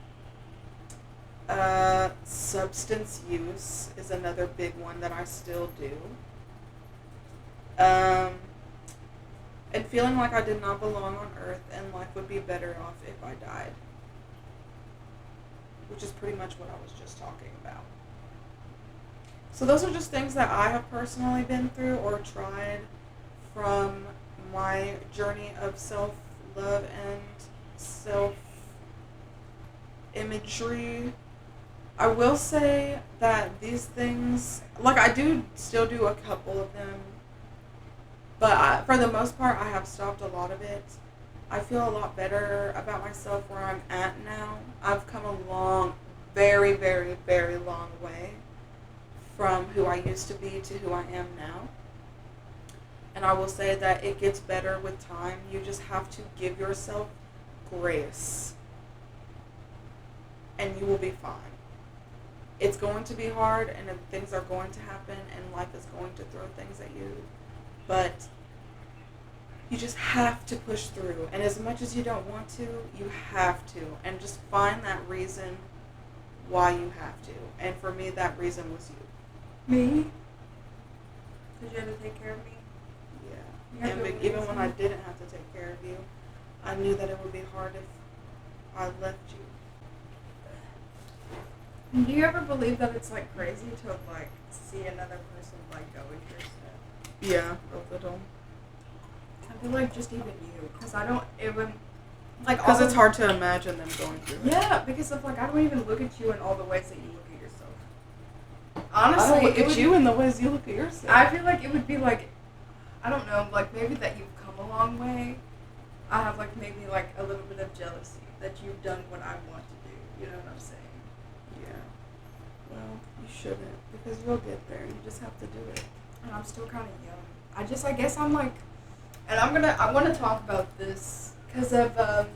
[SPEAKER 2] Substance use is another big one that I still do. And feeling like I did not belong on earth and life would be better off if I died. Which is pretty much what I was just talking about. So those are just things that I have personally been through or tried from my journey of self-love and self-imagery. I will say that these things, like I do still do a couple of them, but for the most part I have stopped a lot of it. I feel a lot better about myself where I'm at now. I've come a long, very, very, very long way from who I used to be to who I am now. And I will say that it gets better with time. You just have to give yourself grace and you will be fine. It's going to be hard and things are going to happen and life is going to throw things at you. But you just have to push through. And as much as you don't want to, you have to. And just find that reason why you have to. And for me, that reason was you.
[SPEAKER 1] Me? Because you had to take care of me?
[SPEAKER 2] Yeah. And even when I didn't have to take care of you, I knew that it would be hard if I left you.
[SPEAKER 1] Do you ever believe that it's like crazy to like see another person like go with your stuff?
[SPEAKER 2] Yeah, a little.
[SPEAKER 1] I feel like just even you, because I don't even like
[SPEAKER 2] because it's hard to imagine them going through it.
[SPEAKER 1] Yeah, because of like I don't even look at you in all the ways that you look Honestly,
[SPEAKER 2] I don't look
[SPEAKER 1] it
[SPEAKER 2] at
[SPEAKER 1] would-
[SPEAKER 2] you in the ways you look at yourself.
[SPEAKER 1] I feel like it would be like, I don't know, like maybe that you've come a long way. I have like maybe like a little bit of jealousy that you've done what I want to do. You know what I'm saying?
[SPEAKER 2] Yeah. Well, you shouldn't, because you'll get there. You just have to do it.
[SPEAKER 1] And I'm still kind of young. I guess I'm like, and I want to talk about this because of,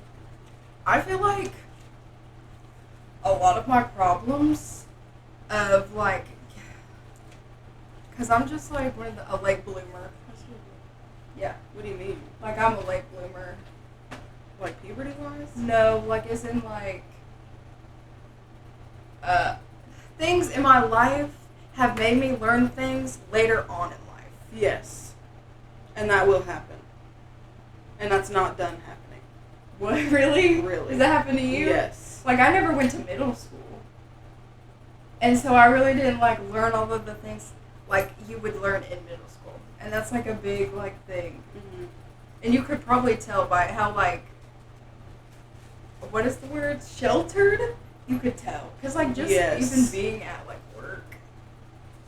[SPEAKER 1] I feel like a lot of my problems of like, because I'm just like a late bloomer. Yeah.
[SPEAKER 2] What do you mean?
[SPEAKER 1] Like I'm a late bloomer.
[SPEAKER 2] Like puberty wise?
[SPEAKER 1] No, like as in like, things in my life have made me learn things later on in life.
[SPEAKER 2] Yes. And that will happen. And that's not done happening.
[SPEAKER 1] What, really?
[SPEAKER 2] Really.
[SPEAKER 1] Does that happen to you?
[SPEAKER 2] Yes.
[SPEAKER 1] Like, I never went to middle school. And so I really didn't, like, learn all of the things, like, you would learn in middle school. And that's, like, a big, like, thing.
[SPEAKER 2] Mm-hmm.
[SPEAKER 1] And you could probably tell by how, like, what is the word? Sheltered? You could tell. Because, like, just
[SPEAKER 2] Yes.
[SPEAKER 1] even being at, like, work.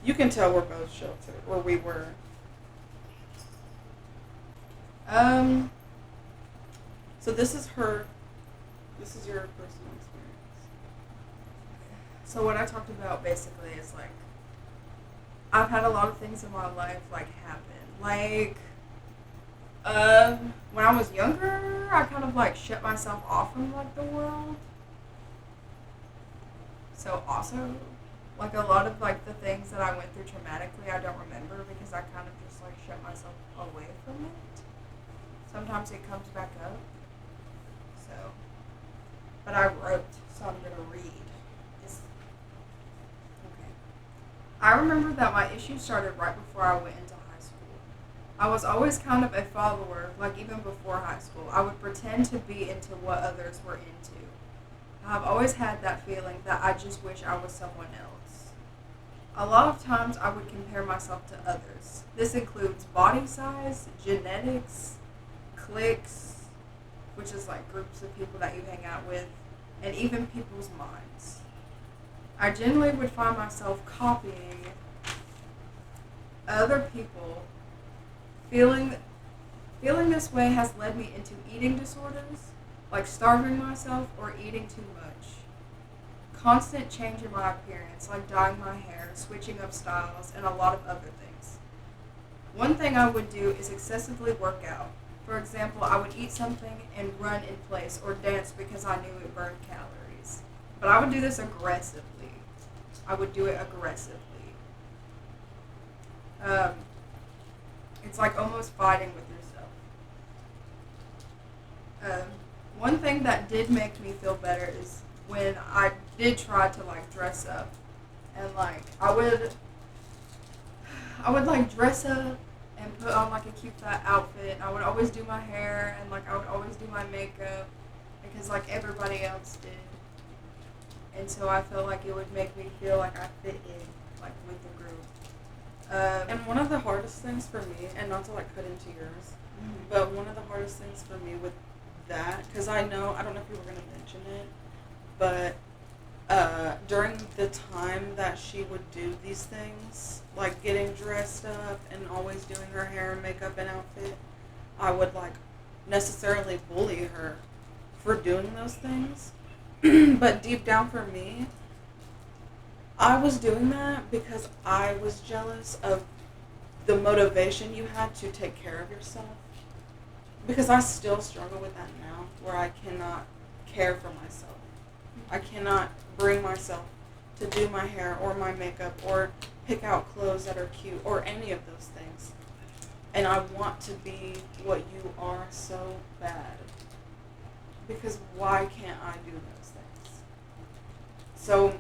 [SPEAKER 2] You can tell we're both sheltered, or we were. So this is your personal experience.
[SPEAKER 1] So what I talked about basically is like, I've had a lot of things in my life like happen. Like, when I was younger, I kind of like shut myself off from like the world. So also, like a lot of like the things that I went through traumatically, I don't remember because I kind of just like shut myself away from it. Sometimes it comes back up. So, but I wrote, so I'm gonna read. Okay. I remember that my issue started right before I went into high school. I was always kind of a follower, like even before high school. I would pretend to be into what others were into. I've always had that feeling that I just wish I was someone else. A lot of times I would compare myself to others. This includes body size, genetics, cliques, which is like groups of people that you hang out with, and even people's minds. I generally would find myself copying other people. Feeling this way has led me into eating disorders, like starving myself or eating too much. Constant change in my appearance, like dyeing my hair, switching up styles, and a lot of other things. One thing I would do is excessively work out. For example, I would eat something and run in place or dance because I knew it burned calories. But I would do this aggressively. I would do it aggressively. It's like almost fighting with yourself. One thing that did make me feel better is when I did try to like dress up, and like I would like dress up and put on like a cute fat outfit. I would always do my hair and like I would always do my makeup because like everybody else did. And so I felt like it would make me feel like I fit in like with the group.
[SPEAKER 2] And one of the hardest things for me, and not to like cut into yours, but one of the hardest things for me with that, because I don't know if you were going to mention it, but during the time that she would do these things, like getting dressed up and always doing her hair and makeup and outfit, I would like necessarily bully her for doing those things. But deep down for me, I was doing that because I was jealous of the motivation you had to take care of yourself. Because I still struggle with that now, where I cannot care for myself. I cannot bring myself to do my hair or my makeup or pick out clothes that are cute or any of those things. And I want to be what you are so bad. Because why can't I do those things? So,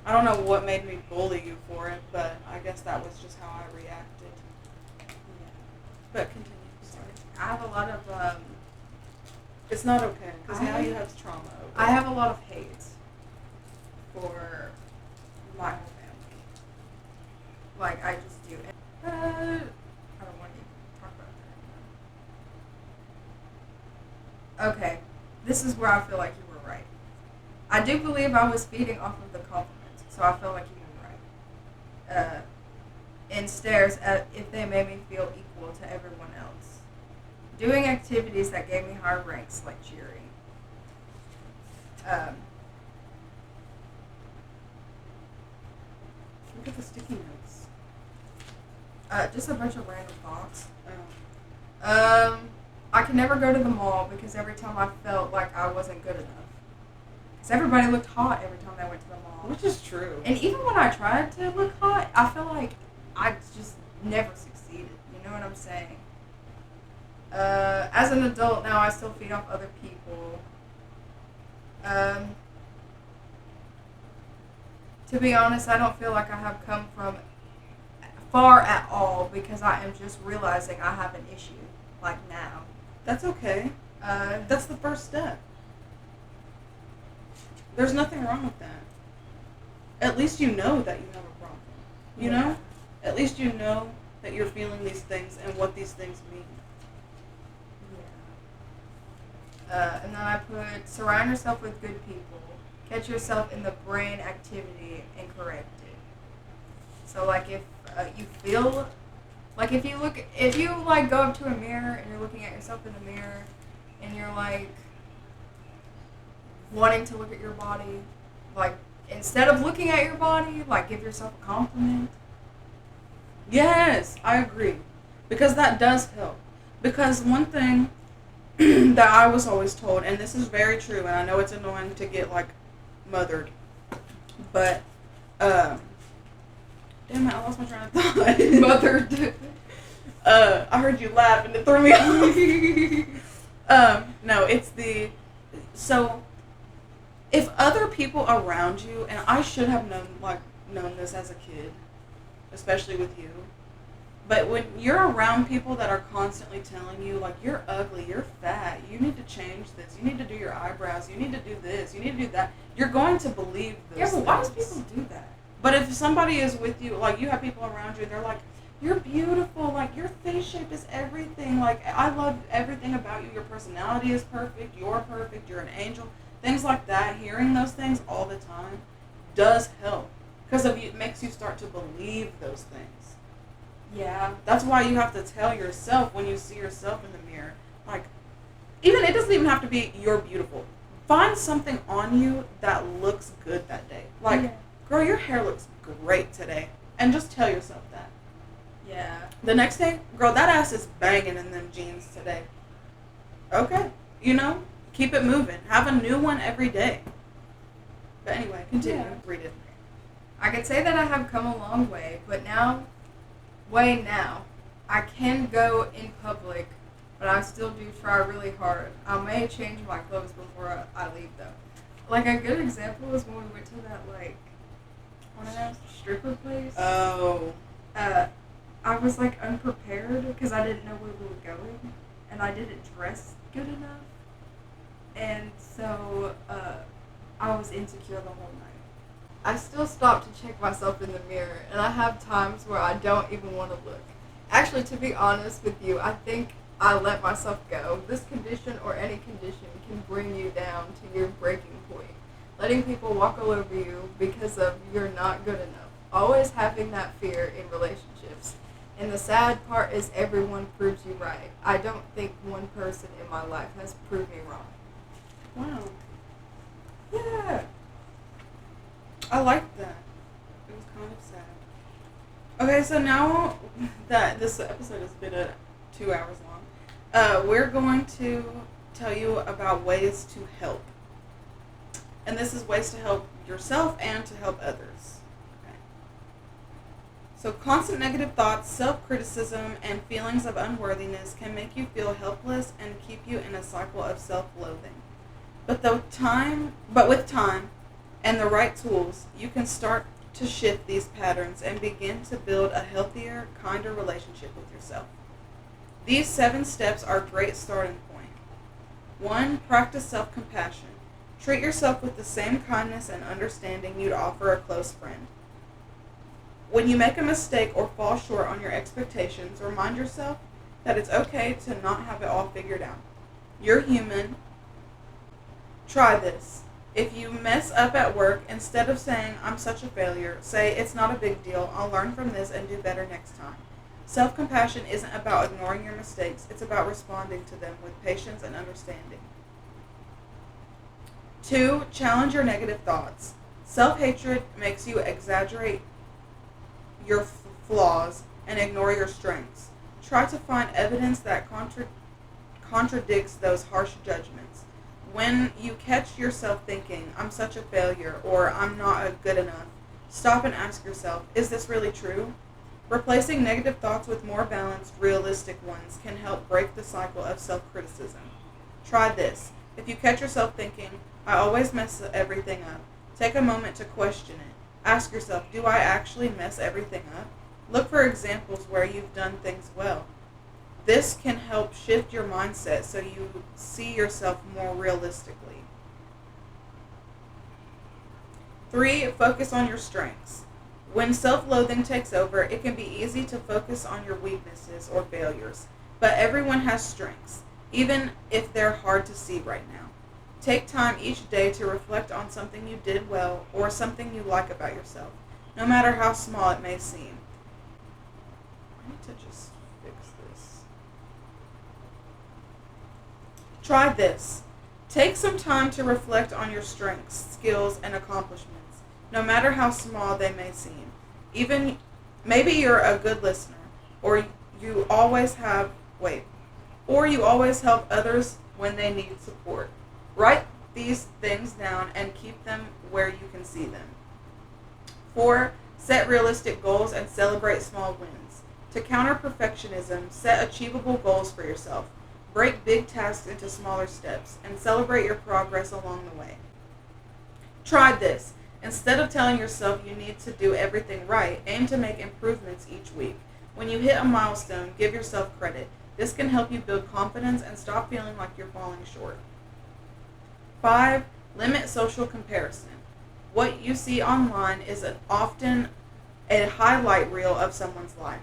[SPEAKER 2] I don't know what made me bully you for it, but I guess that was just how I reacted. Yeah. But continue. Sorry.
[SPEAKER 1] I have a lot of
[SPEAKER 2] It's not okay, because now you have trauma over it.
[SPEAKER 1] I have a lot of hate for my whole family. Like, I just do. I don't want to talk about that anymore. Okay, this is where I feel like you were right. I do believe I was feeding off of the compliments, so I feel like you were right. uh, and stares at if they made me feel equal to everyone else. Doing activities that gave me higher ranks, like cheering.
[SPEAKER 2] Look at the sticky notes.
[SPEAKER 1] Just a bunch of random thoughts.
[SPEAKER 2] Oh.
[SPEAKER 1] I could never go to the mall because every time I felt like I wasn't good enough. Because everybody looked hot every time they went to the mall.
[SPEAKER 2] Which is true.
[SPEAKER 1] And even when I tried to look hot, I feel like I just never succeeded. You know what I'm saying? As an adult now, I still feed off other people. To be honest, I don't feel like I have come from far at all because I am just realizing I have an issue, like now.
[SPEAKER 2] That's okay. That's the first step. There's nothing wrong with that. At least you know that you have a problem. You know? At least you know that you're feeling these things and what these things mean.
[SPEAKER 1] Yeah. And then I put, surround yourself with good people. Catch yourself in the brain activity and correct it. So, like, if you feel, like, if you like, go up to a mirror and you're looking at yourself in the mirror and you're, like, wanting to look at your body, like, instead of looking at your body, like, give yourself a compliment.
[SPEAKER 2] Yes, I agree. Because that does help. Because one thing that I was always told, and this is very true, and I know it's annoying to get, like, mothered, but, damn it, I lost my train of thought.
[SPEAKER 1] Mothered.
[SPEAKER 2] I heard you laugh and it threw me off. No, it's so, if other people around you, and I should have known this as a kid, especially with you, but when you're around people that are constantly telling you, like, you're ugly, you're fat, you need to change this, you need to do your eyebrows, you need to do this, you need to do that, you're going to believe those
[SPEAKER 1] Yeah, but
[SPEAKER 2] things.
[SPEAKER 1] why do people do that?
[SPEAKER 2] But if somebody is with you, like, you have people around you, they're like, you're beautiful, like, your face shape is everything, like, I love everything about you, your personality is perfect, you're an angel, things like that. Hearing those things all the time does help, because it makes you start to believe those things.
[SPEAKER 1] Yeah.
[SPEAKER 2] That's why you have to tell yourself when you see yourself in the mirror, like, it doesn't even have to be you're beautiful. Find something on you that looks good that day. Like, girl, your hair looks great today. And just tell yourself that.
[SPEAKER 1] Yeah.
[SPEAKER 2] The next day, girl, that ass is banging in them jeans today. Okay. You know, keep it moving. Have a new one every day. But anyway, continue.
[SPEAKER 1] Yeah.
[SPEAKER 2] Read it.
[SPEAKER 1] I could say that I have come a long way, but now, I can go in public, but I still do try really hard. I may change my clothes before I leave, though. Like, a good example is when we went to that, like, one of those stripper place.
[SPEAKER 2] Oh.
[SPEAKER 1] I was, like, unprepared because I didn't know where we were going, and I didn't dress good enough. And so, I was insecure the whole night. I still stop to check myself in the mirror, and I have times where I don't even want to look. Actually, to be honest with you, I think I let myself go. This condition or any condition can bring you down to your breaking point. Letting people walk all over you because of you're not good enough. Always having that fear in relationships. And the sad part is everyone proves you right. I don't think one person in my life has proved me wrong.
[SPEAKER 2] Wow.
[SPEAKER 1] Yeah.
[SPEAKER 2] I like that. It was kind of sad. Okay, so now that this episode has been 2 hours long, we're going to tell you about ways to help. And this is ways to help yourself and to help others. Okay. So constant negative thoughts, self-criticism, and feelings of unworthiness can make you feel helpless and keep you in a cycle of self-loathing. But with time and the right tools, you can start to shift these patterns and begin to build a healthier, kinder relationship with yourself. These 7 steps are a great starting point. 1. Practice self-compassion. Treat yourself with the same kindness and understanding you'd offer a close friend. When you make a mistake or fall short on your expectations, remind yourself that it's okay to not have it all figured out. You're human. Try this. If you mess up at work, instead of saying, I'm such a failure, say, it's not a big deal, I'll learn from this and do better next time. Self-compassion isn't about ignoring your mistakes, it's about responding to them with patience and understanding. 2. Challenge your negative thoughts. Self-hatred makes you exaggerate your flaws and ignore your strengths. Try to find evidence that contradicts those harsh judgments. When you catch yourself thinking, I'm such a failure, or I'm not good enough, stop and ask yourself, is this really true? Replacing negative thoughts with more balanced, realistic ones can help break the cycle of self-criticism. Try this. If you catch yourself thinking, I always mess everything up, take a moment to question it. Ask yourself, do I actually mess everything up? Look for examples where you've done things well. This can help shift your mindset so you see yourself more realistically. 3. Focus on your strengths. When self-loathing takes over, it can be easy to focus on your weaknesses or failures. But everyone has strengths, even if they're hard to see right now. Take time each day to reflect on something you did well or something you like about yourself, no matter how small it may seem. I need to just fix this. Try this. Take some time to reflect on your strengths, skills, and accomplishments, no matter how small they may seem. Even maybe you're a good listener, or you always help others when they need support. Write these things down and keep them where you can see them. 4. Set realistic goals and celebrate small wins. To counter perfectionism, set achievable goals for yourself. Break big tasks into smaller steps and celebrate your progress along the way. Try this. Instead of telling yourself you need to do everything right, aim to make improvements each week. When you hit a milestone, give yourself credit. This can help you build confidence and stop feeling like you're falling short. 5. Limit social comparison. What you see online is often a highlight reel of someone's life,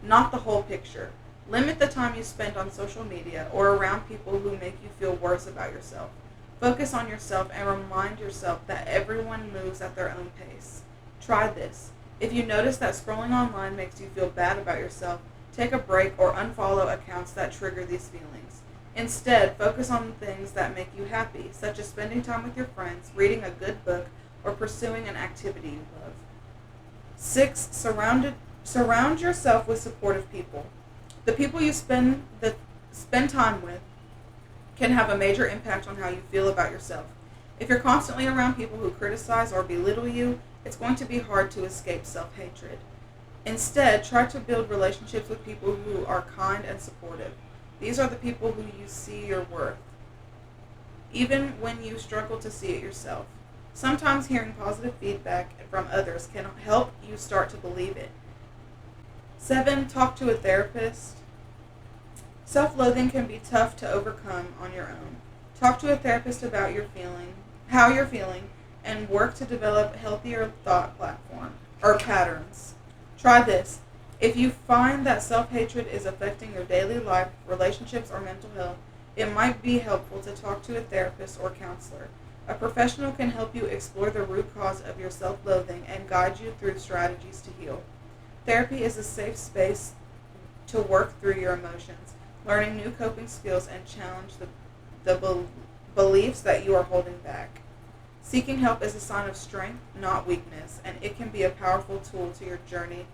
[SPEAKER 2] not the whole picture. Limit the time you spend on social media or around people who make you feel worse about yourself. Focus on yourself and remind yourself that everyone moves at their own pace. Try this. If you notice that scrolling online makes you feel bad about yourself, take a break or unfollow accounts that trigger these feelings. Instead, focus on the things that make you happy, such as spending time with your friends, reading a good book, or pursuing an activity you love. 6. Surround yourself with supportive people. The people you spend time with can have a major impact on how you feel about yourself. If you're constantly around people who criticize or belittle you, it's going to be hard to escape self-hatred. Instead, try to build relationships with people who are kind and supportive. These are the people who you see your worth, even when you struggle to see it yourself. Sometimes hearing positive feedback from others can help you start to believe it. 7. Talk to a therapist. Self-loathing can be tough to overcome on your own. Talk to a therapist about how you're feeling, and work to develop healthier thought patterns. Try this. If you find that self-hatred is affecting your daily life, relationships, or mental health, it might be helpful to talk to a therapist or counselor. A professional can help you explore the root cause of your self-loathing and guide you through strategies to heal. Therapy is a safe space to work through your emotions, learning new coping skills, and challenge the beliefs that you are holding back. Seeking help is a sign of strength, not weakness, and it can be a powerful tool to your journey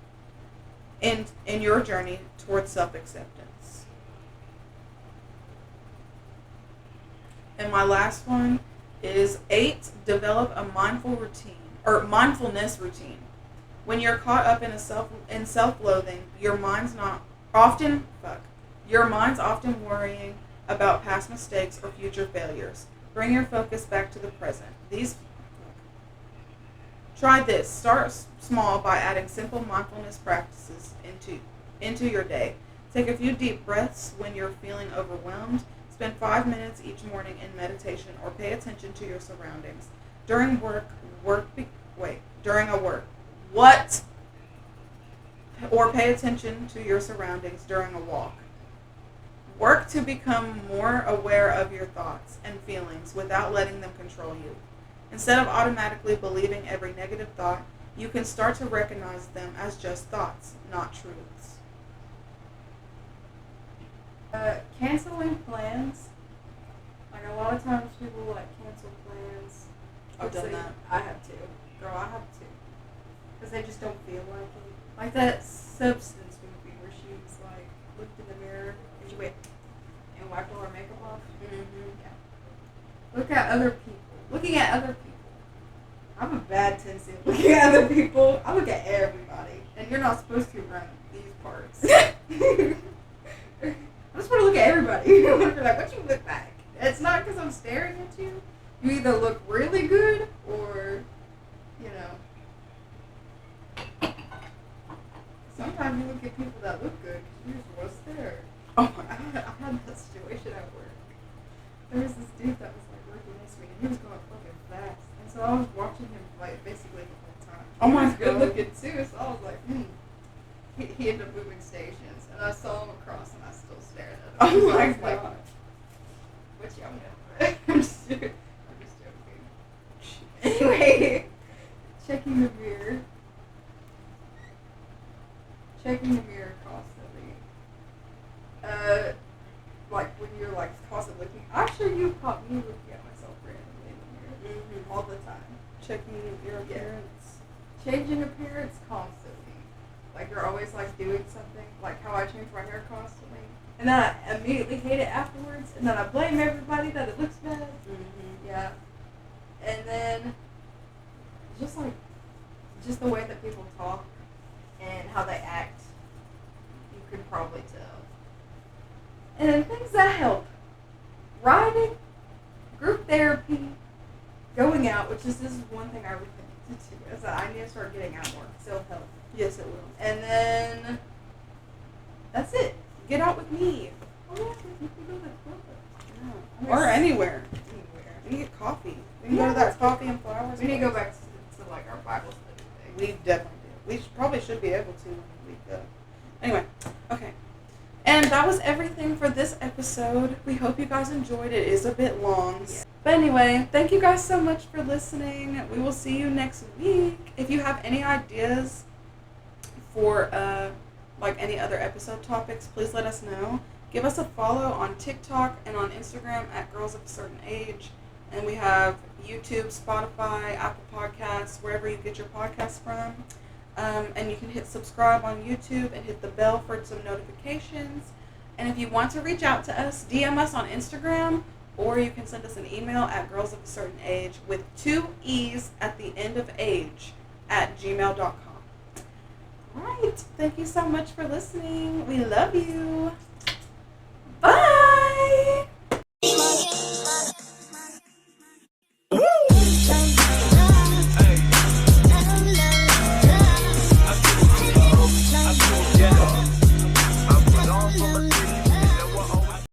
[SPEAKER 2] in your journey towards self-acceptance. And my last one is 8. Develop a mindfulness routine. When you're caught up in self-loathing, your mind's often worrying about past mistakes or future failures. Bring your focus back to the present. Try this. Start small by adding simple mindfulness practices into your day. Take a few deep breaths when you're feeling overwhelmed. Spend 5 minutes each morning in meditation or pay attention to your surroundings. During Or pay attention to your surroundings during a walk. Work to become more aware of your thoughts and feelings without letting them control you. Instead of automatically believing every negative thought, you can start to recognize them as just thoughts, not truths.
[SPEAKER 1] Canceling plans. Like a lot of times people like cancel plans.
[SPEAKER 2] I've done that.
[SPEAKER 1] I have to. Girl, I have to. Because they just don't feel like it. Like that Substance movie where she was like, looked in the mirror and she went and wiped all her makeup off.
[SPEAKER 2] Mm-hmm.
[SPEAKER 1] Yeah. Look at other people. Looking at other people. I'm a bad tendency of looking at other people. I look at everybody. And you're not supposed to run these parts. I just want to look at everybody. I want to be like, what you look like? It's not because I'm staring at you. You either look really good or, you know. Sometimes you look at people that look good because you just want to stare.
[SPEAKER 2] Oh my
[SPEAKER 1] I had that situation at work. There was this dude that was like working next to me and he was going fucking fast. And so I was watching him like basically the whole time.
[SPEAKER 2] Oh my
[SPEAKER 1] He was good
[SPEAKER 2] God.
[SPEAKER 1] looking too, so I was like, He ended up moving stations and I saw him across and I still stared at him.
[SPEAKER 2] Oh
[SPEAKER 1] So
[SPEAKER 2] my
[SPEAKER 1] I was like,
[SPEAKER 2] God.
[SPEAKER 1] what y'all doing? I'm just joking. Anyway, checking the mirror. Checking the mirror constantly. Like when you're like constantly looking. Actually, you caught me looking at myself randomly in the mirror all the time.
[SPEAKER 2] Checking your appearance.
[SPEAKER 1] Changing appearance constantly. Like you're always like doing something. Like how I change my hair constantly. And then I immediately hate it afterwards. And then I blame everybody that it looks bad.
[SPEAKER 2] Mm-hmm.
[SPEAKER 1] Yeah. And then just the way that people talk and how they act, you could probably tell. And then things that help. Writing, group therapy, going out, which is this is one thing I really need to do. Is that I need to start getting out more. Self-help.
[SPEAKER 2] Yes, it will.
[SPEAKER 1] And then that's it.
[SPEAKER 2] Get out with me.
[SPEAKER 1] Oh yeah, you can go to the club.
[SPEAKER 2] Yeah. Or anywhere. We can get coffee. We can go to that coffee and flowers.
[SPEAKER 1] We need to go back to like our Bible study thing.
[SPEAKER 2] We definitely do. We probably should be able to when we go. Anyway, okay. And that was everything for this episode. We hope you guys enjoyed it. It is a bit long.
[SPEAKER 1] Yeah.
[SPEAKER 2] But anyway, thank you guys so much for listening. We will see you next week. If you have any ideas for like any other episode topics, please let us know. Give us a follow on TikTok and on Instagram at Girls of a Certain Age. And we have YouTube, Spotify, Apple Podcasts, wherever you get your podcasts from. And you can hit subscribe on YouTube and hit the bell for some notifications. And if you want to reach out to us, DM us on Instagram, or you can send us an email at girlsofacertainage with 2 E's at the end of age at gmail.com. All right. Thank you so much for listening. We love you.